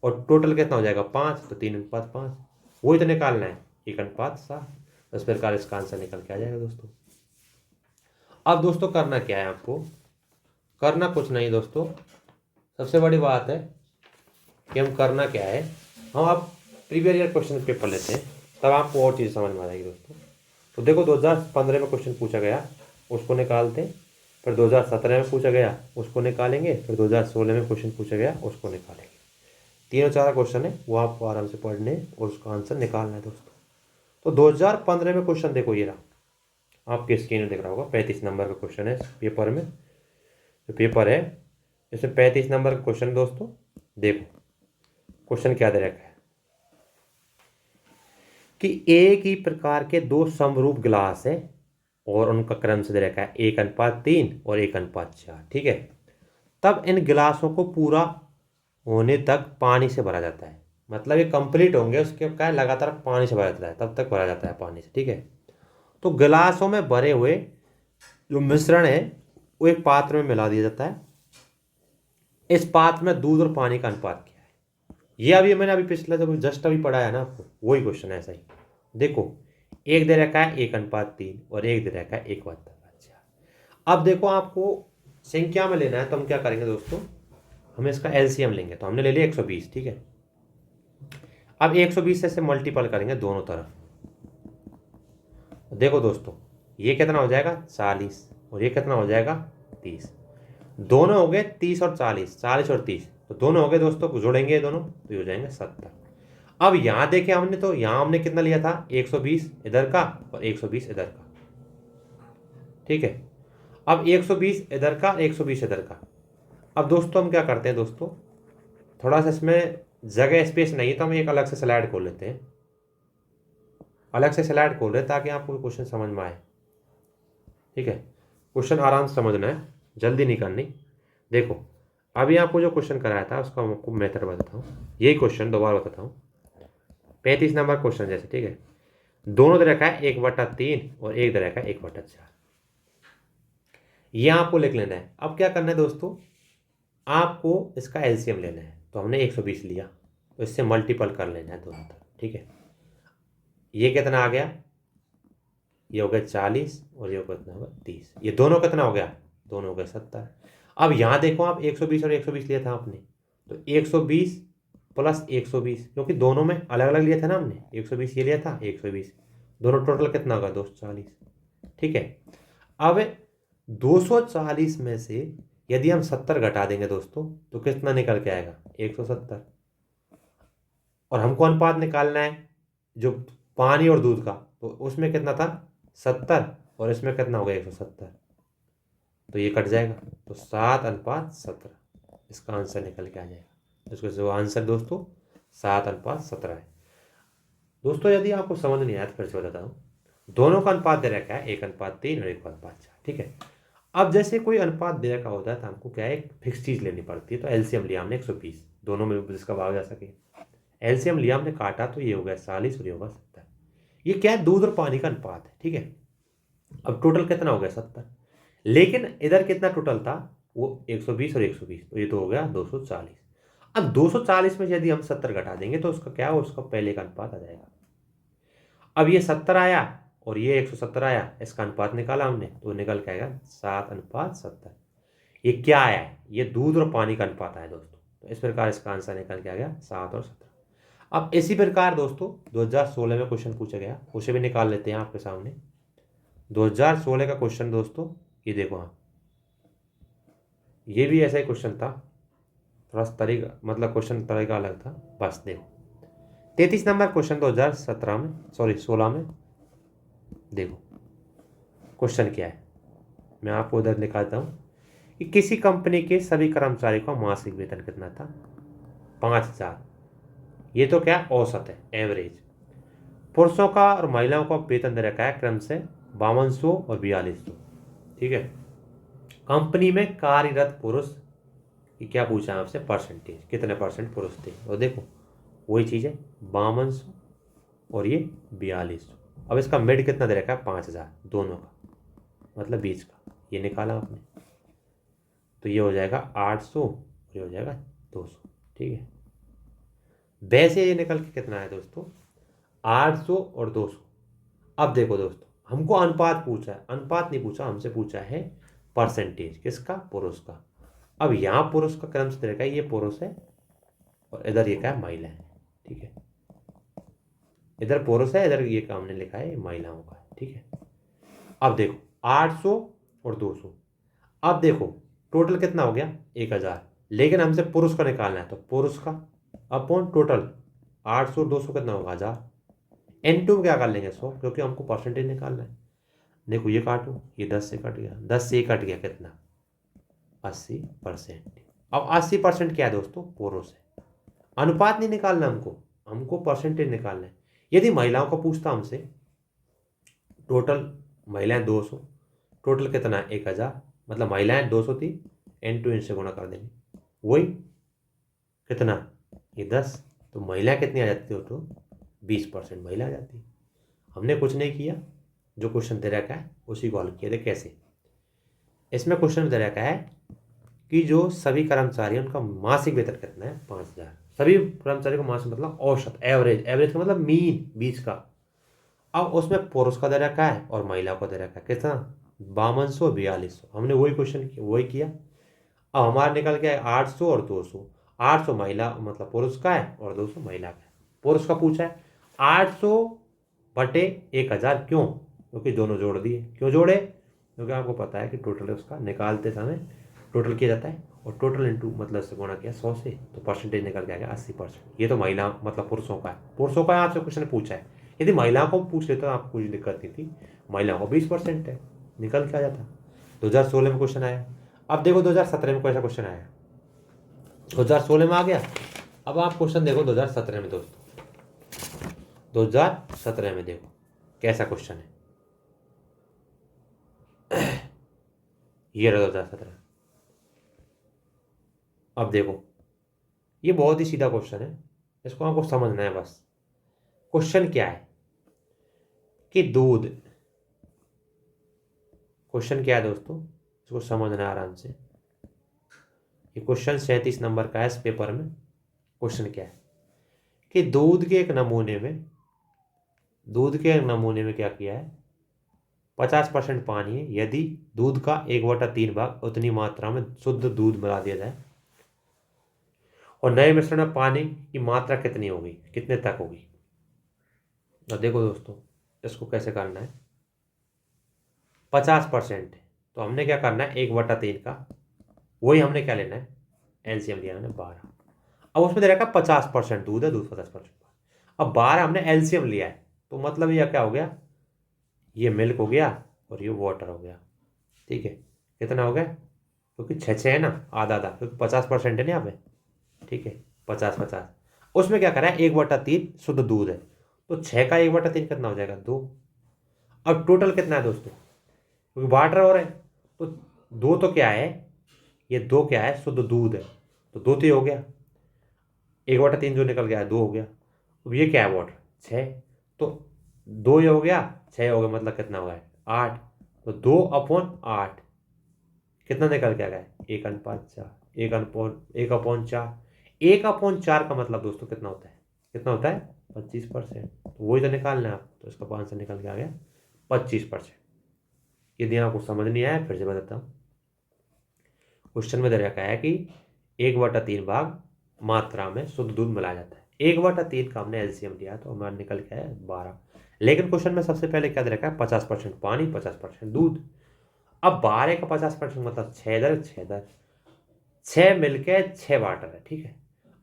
और टोटल कितना हो जाएगा 5, तो 3:5, वही तो निकालना है 1:7। इस प्रकार इसका आंसर निकल के आ जाएगा दोस्तों। अब दोस्तों करना क्या है, आपको करना कुछ नहीं दोस्तों, सबसे बड़ी बात है कि हम करना क्या है, हम आप प्रीवियस ईयर क्वेश्चन पेपर लेते हैं, तब आपको और चीज़ समझ में आ जाएगी दोस्तों। तो देखो 2015 में क्वेश्चन पूछा गया, उसको निकालते हैं, फिर 2017 में पूछा गया उसको निकालेंगे, फिर 2016 में क्वेश्चन पूछा गया उसको निकालेंगे। 3-4 क्वेश्चन है, वो आपको आराम से पढ़ने और उसका आंसर निकालना है दोस्तों। तो 2015 में क्वेश्चन देखो, ये रहा, आपके स्क्रीन में दिख रहा होगा, 35 नंबर का क्वेश्चन है पेपर में, जो पेपर है इसमें 35 नंबर का क्वेश्चन दोस्तों। देखो क्वेश्चन क्या दे रखा है कि एक ही प्रकार के 2 समरूप गिलास है और उनका क्रम से दे रखा है 1:3 और 1:4, ठीक है। तब इन गिलासों को पूरा होने तक पानी से भरा जाता है, मतलब ये कंप्लीट होंगे उसके क्या है, लगातार पानी से भरा जाता है, तब तक भरा जाता है पानी से, ठीक है। तो गिलासों में भरे हुए जो मिश्रण है वो एक पात्र में मिला दिया जाता है। इस पात्र में दूध और पानी का अनुपात क्या है, ये अभी मैंने अभी पिछला जब जस्ट अभी पढ़ा है ना आपको, वही क्वेश्चन है ऐसा ही। देखो एक दे रखा है 1:3 और एक दे रखा है 1:4। अब देखो आपको संख्या में लेना है, तो हम क्या करेंगे दोस्तों, हम इसका एलसीएम लेंगे, तो हमने ले लिया 120, ठीक है। अब 120 से मल्टीपल करेंगे दोनों तरफ, देखो दोस्तों ये कितना हो जाएगा 40 और ये कितना हो जाएगा 30, दोनों हो गए 30 और 40, 40 और 30, तो दोनों हो गए दोस्तों, जोड़ेंगे दोनों तो ये हो जाएंगे 70। अब यहाँ देखे हमने, तो यहाँ हमने कितना लिया था, 120 इधर का और 120 इधर का, ठीक है। अब 120 इधर का, 120 इधर का। अब दोस्तों हम क्या करते हैं दोस्तों, थोड़ा सा इसमें जगह स्पेस नहीं है तो हम एक अलग से स्लाइड खोल लेते हैं, अलग से स्लाइड खोल रहे हैं ताकि आपको क्वेश्चन समझ में आए, ठीक है। क्वेश्चन आराम से समझना है, जल्दी नहीं करनी। देखो अभी आपको जो क्वेश्चन कराया था उसका आपको मेथड बताता हूँ, यही क्वेश्चन दोबारा बताता हूँ। 35 नंबर क्वेश्चन जैसे, ठीक है, दोनों तरह का है 1/3 और एक तरह का 1/4, ये आपको लिख लेना है। अब क्या करना है दोस्तों, आपको इसका एलसीएम लेना है, तो हमने 120 लिया तो इससे मल्टीपल कर लेना है दोनों तरफ, ठीक है। ये कितना आ गया, ये हो गया 40 और ये कितना होगा 30, ये दोनों कितना हो गया, दोनों हो गए 70। अब यहाँ देखो आप 120 और 120 लिया था आपने, तो 120 प्लस 120, क्योंकि दोनों में अलग अलग लिया था ना हमने, 120 ये लिया था, 120, दोनों टोटल कितना होगा 240, ठीक है। अब 240 में से यदि हम 70 घटा देंगे दोस्तों तो कितना निकल के आएगा, 170। और हमको अनुपात निकालना है जो पानी और दूध का, तो उसमें कितना था 70 और इसमें कितना होगा 170, तो ये कट जाएगा, तो 7/17 इसका आंसर निकल के आ जाएगा। इसका जो आंसर दोस्तों 7/17 है। दोस्तों यदि आपको समझ नहीं आया तो फिर से बताता हूँ, दोनों का अनुपात दे रखा है 1/3 और 1/4, ठीक है। अब जैसे कोई अनुपात दे रखा होता है तो हमको क्या है, एक फिक्स चीज़ लेनी पड़ती है, तो एलसीएम लिया हमने 120, दोनों में जिसका भाव जा सके। एलसीएम लिया हमने, काटा तो ये हो गया 40 और ये होगा 70। ये क्या है, दूध और पानी का अनुपात है, ठीक है। अब टोटल कितना हो गया 70, लेकिन इधर कितना टोटल था, वो 120 और 120, तो ये तो हो गया 240। अब 240 में यदि हम 70 घटा देंगे तो उसका क्या हो, उसका पहले का अनुपात आ जाएगा। अब ये 70 आया और ये 170 आया, इसका अनुपात निकाला हमने तो निकल के आएगा 7/70। ये क्या आया है, ये दूध और पानी का अनुपात आया दोस्तों, तो इस प्रकार इसका आंसर निकल के आ गया 7 और 17। अब इसी प्रकार दोस्तों 2016 में क्वेश्चन पूछा गया, उसे भी निकाल लेते हैं आपके सामने। 2016 का क्वेश्चन दोस्तों, ये देखो हाँ, ये भी ऐसा ही क्वेश्चन था, थोड़ा सा तरीका, मतलब क्वेश्चन तरीका अलग था, बस देखो 33 नंबर क्वेश्चन 2017 में, सॉरी 16 में। देखो क्वेश्चन क्या है, मैं आपको उधर निकालता हूँ कि किसी कंपनी के सभी कर्मचारियों का मासिक वेतन कितना था, 5,000। ये तो क्या औसत है, एवरेज। पुरुषों का और महिलाओं का वेतन दे रखा है क्रम से 5200 और 4200, ठीक है। कंपनी में कार्यरत पुरुष की क्या पूछा है आपसे, परसेंटेज, कितने परसेंट पुरुष थे, और देखो वही चीज़ है 5200 और ये 4200। अब इसका मिड कितना दे रखा है, 5000, दोनों का मतलब बीच का, ये निकाला आपने, तो ये हो जाएगा 800 और ये हो जाएगा 200, ठीक है। वैसे ये निकल के कितना है दोस्तों, 800 और 200। अब देखो दोस्तों, हमको अनुपात पूछा है, अनुपात नहीं पूछा हमसे, पूछा है परसेंटेज, किसका, पुरुष का। अब यहाँ पुरुष का क्रम से देखा, ये पुरुष है और इधर ये क्या है, महिला है, ठीक है। इधर पुरुष है, इधर ये हमने लिखा है महिलाओं का, ठीक है। अब देखो 800 और 200, अब देखो टोटल कितना हो गया 1000, लेकिन हमसे पुरुष का निकालना है, तो पुरुष का अपॉन टोटल 800 और 200 कितना होगा 1000। N2 क्या कर लेंगे 100, क्योंकि हमको परसेंटेज निकालना है। देखो ये काटो, ये 10 से कट गया, 10 से कट गया कितना, 80%। अब 80% क्या है दोस्तों, पुरुष है। अनुपात नहीं निकालना हमको, हमको परसेंटेज निकालना है। यदि महिलाओं का पूछता हमसे, टोटल महिलाएं 200, टोटल कितना है 1000, मतलब महिलाएं 200 थी, N2 इनसे गुणा कर देंगे, वही कितना, ये 10, तो महिला कितनी आ जाती है, तो 20% महिला आ जाती है। हमने कुछ नहीं किया, जो क्वेश्चन दे रखा है उसी को हल किया। थे कैसे, इसमें क्वेश्चन दे रखा है कि जो सभी कर्मचारी उनका मासिक वेतन कितना है, 5000। सभी कर्मचारी को मासिक मतलब औसत, एवरेज, एवरेज का मतलब मीन, बीच का। अब उसमें पुरुष का दे रखा है और महिलाओं का दे रखा है कितना, 5200 4200। हमने वही क्वेश्चन वही किया। अब हमारा निकल गया 800 और 200। 800 महिला मतलब पुरुष का है और 200 महिला का है। पुरुष का पूछा है 800/1000, क्यों, क्योंकि दोनों जोड़ दिए। क्यों जोड़े, क्योंकि आपको पता है कि टोटल उसका निकालते समय टोटल किया जाता है, और टोटल इंटू मतलब से गुणा किया 100 से, तो परसेंटेज निकल के आ गया 80%। ये तो महिला मतलब पुरुषों का है, पुरुषों का आपसे क्वेश्चन पूछा है। यदि महिलाओं को पूछ लेते तो आपको कुछ दिक्कत नहीं थी, महिलाओं को 20% है, निकल के आ जाता। 2016 में क्वेश्चन आया। अब देखो 2017 में कैसा क्वेश्चन आया, 2016 में आ गया। अब आप क्वेश्चन देखो 2017 में दोस्तों, 2017 में देखो कैसा क्वेश्चन है। ये रहा 2017। अब देखो ये बहुत ही सीधा क्वेश्चन है, इसको आपको समझना है बस। क्वेश्चन क्या है कि दूध, क्वेश्चन क्या है दोस्तों, इसको समझना है आराम से। ये क्वेश्चन 37 नंबर का है इस पेपर में। क्वेश्चन क्या है कि दूध के एक नमूने में, दूध के एक नमूने में क्या किया है, 50% पानी है। यदि दूध का 1/3 भाग उतनी मात्रा में शुद्ध दूध मिला दिया जाए और नए मिश्रण में पानी की मात्रा कितनी होगी, कितने तक होगी। तो देखो दोस्तों इसको कैसे करना है, 50%, तो हमने क्या करना है 1/3 का, वही हमने क्या लेना है, एलसीएम लिया हमने 12। अब उसमें दे रखा 50% दूध है, दूध 50%। अब 12 हमने एलसीएम लिया है, तो मतलब ये क्या हो गया, ये मिल्क हो गया और ये वाटर हो गया। ठीक है, कितना हो गया, क्योंकि 6 है ना, आधा आधा, क्योंकि 50% है ना यहाँ पे। ठीक है, 50-50, उसमें क्या करा है 1/3 शुद्ध दूध है, तो 6 का 1/3 कितना हो जाएगा, 2। अब टोटल कितना है दोस्तों, क्योंकि वाटर और है, तो 2 तो क्या है, ये 2 क्या है, शुद्ध दूध है, तो 2 तो ये हो गया, 1/3 जो निकल गया है 2 हो गया। अब ये क्या है, वाटर 6, तो 2 ये हो गया, 6 हो गया, मतलब कितना हो गया 8, तो 2/8 कितना निकल के आ गया, 1/4, 1/4। 1/4 का मतलब दोस्तों कितना होता है, कितना होता है 25%, तो वही तो निकालना है आप, तो इसका आंसर निकल के आ गया 25%। यदि आपको समझ नहीं आया फिर से बताता हूँ। क्वेश्चन में दे रखा है कि 1/3 भाग मात्रा में शुद्ध दूध मिलाया जाता है, 1/3 का हमने एलसीएम लिया तो हमारा निकल के आया 12। लेकिन क्वेश्चन में सबसे पहले क्या दे रखा है, 50% पानी 50% दूध। अब 12 का 50% मतलब 6 मिलके 6 वाटर है। ठीक है,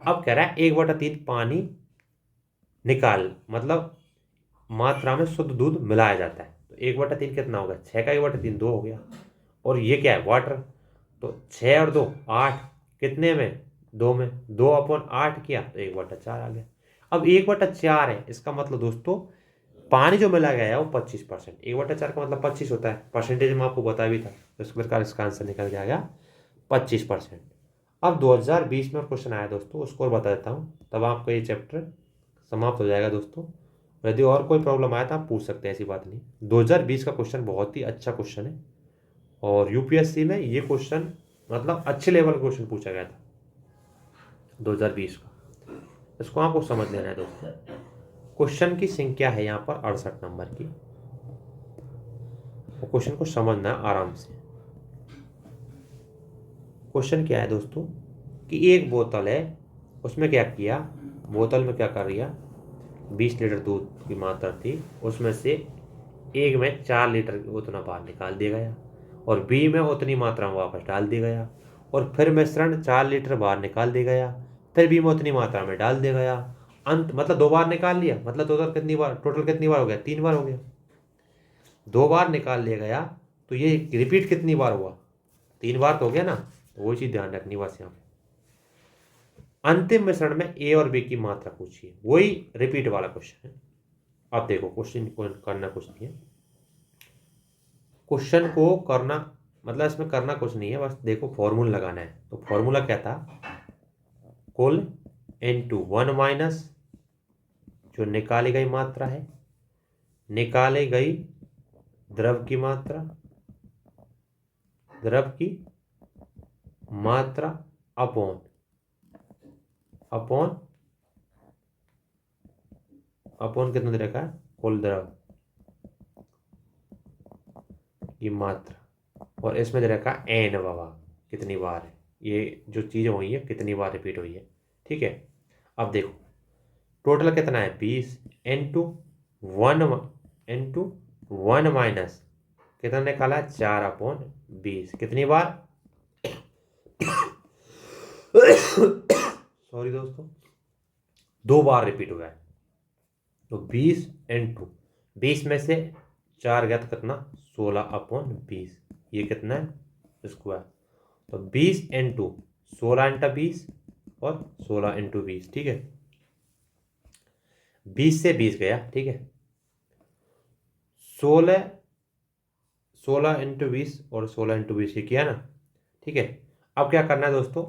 अब कह रहा है 1/3 पानी निकाल, मतलब मात्रा में शुद्ध दूध मिलाया जाता है, तो 1/3 कितना होगा, 6 का 1/3 2 हो गया, और ये क्या है वाटर, तो 6 और 2 8, कितने में 2 में, 2/8 किया तो 1/4 आ गया। अब 1/4 है, इसका मतलब दोस्तों पानी जो मिला गया है वो 25%, 1/4 का मतलब 25 होता है, परसेंटेज में आपको बता भी था, तो इस प्रकार इसका आंसर निकल के आ गया 25%। अब 2020 में क्वेश्चन आया दोस्तों, उसको और बता देता हूँ, तब आपका ये चैप्टर समाप्त हो जाएगा दोस्तों। यदि और कोई प्रॉब्लम आया तो आप पूछ सकते हैं, ऐसी बात नहीं। 2020 का क्वेश्चन बहुत ही अच्छा क्वेश्चन है, और यूपीएससी में ये क्वेश्चन मतलब अच्छे लेवल का क्वेश्चन पूछा गया था 2020 का, इसको आपको समझ लेना है दोस्तों। क्वेश्चन की संख्या है यहाँ पर 68 नंबर की, और क्वेश्चन को समझना है आराम से। क्वेश्चन क्या है दोस्तों कि एक बोतल है, उसमें क्या किया, बोतल में क्या कर दिया, 20 लीटर दूध की मात्रा थी, उसमें से एक में 4 लीटर उतना बाहर निकाल दिया गया, और बी में उतनी मात्रा में वापस डाल दिया गया, और फिर मिश्रण 4 लीटर बाहर निकाल दिया गया, फिर बी में उतनी मात्रा में डाल दिया गया। अंत मतलब 2 बार निकाल लिया, मतलब टोटल कितनी बार हो गया, 3 बार हो गया। 2 बार निकाल लिया गया, तो ये रिपीट कितनी बार हुआ, 3 बार तो हो गया ना, तो वो चीज़ ध्यान रखनी बस यहाँ पे। अंतिम मिश्रण में ए और बी की मात्रा पूछिए, वही रिपीट वाला क्वेश्चन है। अब देखो क्वेश्चन को करना कुछ नहीं है, क्वेश्चन को करना मतलब इसमें करना कुछ नहीं है, बस देखो फॉर्मूला लगाना है। तो फॉर्मूला क्या था, कुल इनटू 1 माइनस जो निकाली गई मात्रा है, निकाली गई द्रव की मात्रा, द्रव की मात्रा अपॉन अपॉन अपॉन कितना दे रखा है, कुल द्रव की मात्रा, और इसमें दे रखा है एन बाबा, कितनी बार है ये जो चीज़ हुई है, कितनी बार रिपीट हुई है। ठीक है, अब देखो टोटल कितना है 20 इंटू 1 माइनस कितना निकाला, 4/20, कितनी बार सॉरी दोस्तों, 2 बार रिपीट हुआ है। तो 20 इंटू 20 में से 4 गया तो कितना, 16/20, ये कितना है स्क्वायर। तो 20 इंटू 16 × 20 और 16 × 20, ठीक है। 20 से 20 गया, ठीक है। 16 × 20 और 16 × 20 ये किया ना, ठीक है। अब क्या करना है दोस्तों,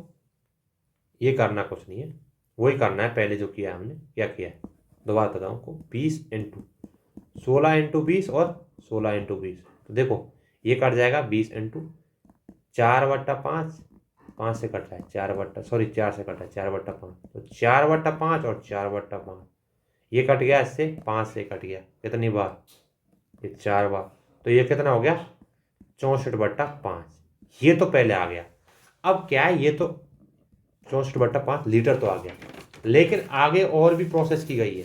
ये करना कुछ नहीं है, वही करना है पहले जो किया हमने। क्या किया है दोबारा बताऊँ आपको, 20 इंटू 16 × 20 और 16 × 20। तो देखो ये कट जाएगा 20 इंटू 4/5, 5 से कट रहा है 4 से कट रहा है 4/5, तो 4/5 और 4/5 ये कट गया, इससे 5 से कट गया, कितनी बार, ये 4 बार। तो ये कितना हो गया, 64/5। ये तो पहले आ गया। अब क्या है, ये तो 64/5 लीटर तो आ गया, लेकिन आगे और भी प्रोसेस की गई है।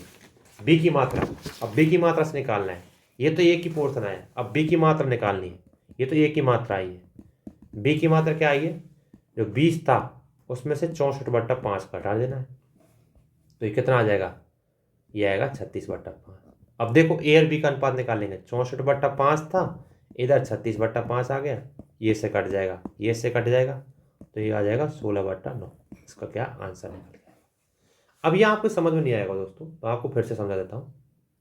बी की मात्रा, अब बी की मात्रा से निकालना है। ये तो ए की पोर्शन आया, अब बी की मात्रा निकालनी है। ये तो ए की मात्रा आई है, बी की मात्रा क्या आई है, जो 20 था उसमें से 64/5 घटा देना है। तो ये कितना आ जाएगा, ये आएगा 36/5। अब देखो ए और बी का अनुपात निकालेंगे, 64/5 था, इधर 36/5 आ गया, ये से कट जाएगा, ये से कट जाएगा, तो ये आ जाएगा 16/9। इसका क्या आंसर निकल गया। अब ये आपको समझ में नहीं आएगा दोस्तों, तो आपको फिर से समझा देता हूँ।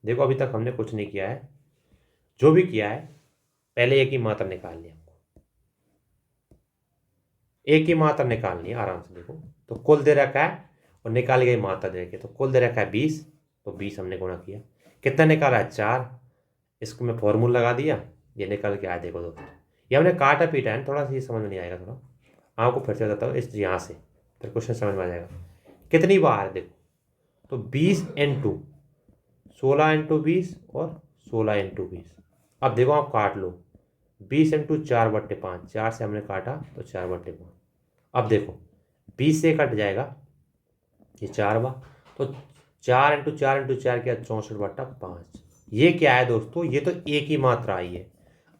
देखो अभी तक हमने कुछ नहीं किया है, जो भी किया है पहले एक ही मात्रा निकालनी है हमको, एक ही मात्रा निकालनी है आराम से। देखो तो कुल दे रखा है और निकाली गई मात्रा दे रखी है, तो कुल दे रखा है 20, तो 20 हमने गुणा किया, कितना निकाला है 4, इसको मैं फॉर्मूला लगा दिया, ये निकल के आया। देखो दोस्तों ये हमने काटा पीटा है, थोड़ा सा ये समझ में नहीं आएगा, थोड़ा आपको फिर से बताता हूँ इस यहाँ से, फिर क्वेश्चन समझ में आ जाएगा। कितनी बार है देखो, तो 20 इंटू 16 × 20 और 16 × 20। अब देखो आप काट लो, 20 इंटू 4/5, 4 से हमने काटा तो 4/5। अब देखो 20 से कट जाएगा ये 4 बार, तो 4 × 4 × 4 क्या, 64/5। ये क्या है दोस्तों, ये तो ए की मात्रा आई है।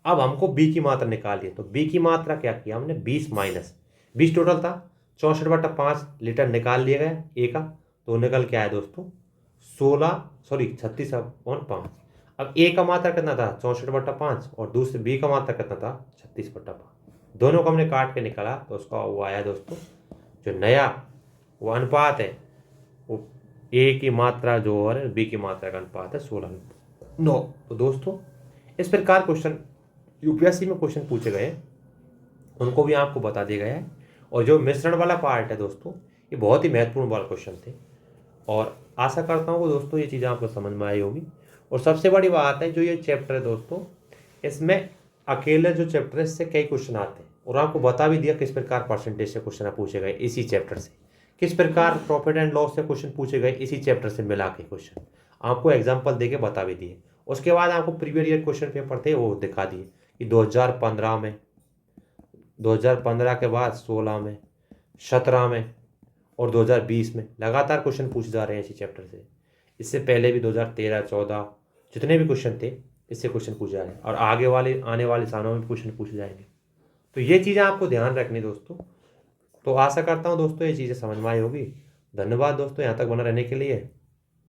अब हमको बी की मात्रा निकाली है, तो बी की मात्रा क्या किया हमने, 20 माइनस 20 टोटल था, 64/5 लीटर निकाल लिया गया ए का, तो निकल के आया दोस्तों 36/5। अब ए का मात्रा कितना था, 64/5, और दूसरे बी का मात्रा कितना था, 36/5। दोनों को हमने काट के निकाला, तो उसका वो आया दोस्तों, जो नया वो अनुपात है, वो ए की मात्रा जो और बी की मात्रा का अनुपात है 16:9। तो दोस्तों इस प्रकार क्वेश्चन यूपीएससी में क्वेश्चन पूछे गए, उनको भी आपको बता दिया गया है। और जो मिश्रण वाला पार्ट है दोस्तों, ये बहुत ही महत्वपूर्ण वाला क्वेश्चन थे, और आशा करता हूँ कि दोस्तों ये चीज़ें आपको समझ में आई होगी। और सबसे बड़ी बात है, जो ये चैप्टर है दोस्तों, इसमें अकेले जो चैप्टर है इससे कई क्वेश्चन आते हैं, और आपको बता भी दिया किस प्रकार परसेंटेज से क्वेश्चन पूछे गए इसी चैप्टर से, किस प्रकार प्रॉफिट एंड लॉस से क्वेश्चन पूछे गए इसी चैप्टर से मिला के क्वेश्चन आपको एग्जाम्पल दे के बता भी दिए। उसके बाद आपको प्रीवियस ईयर क्वेश्चन पेपर थे वो दिखा दिए कि 2015 में, 2015 के बाद 16 में, 17 में और 2020 में लगातार क्वेश्चन पूछे जा रहे हैं इसी चैप्टर से। इससे पहले भी 2013, 14 जितने भी क्वेश्चन थे इससे क्वेश्चन पूछे जा रहे हैं, और आगे वाले आने वाले सालों में क्वेश्चन पूछे जाएंगे। तो ये चीज़ें आपको ध्यान रखनी दोस्तों। तो आशा करता हूँ दोस्तों ये चीज़ें समझ में आई होगी। धन्यवाद दोस्तों यहाँ तक बना रहने के लिए।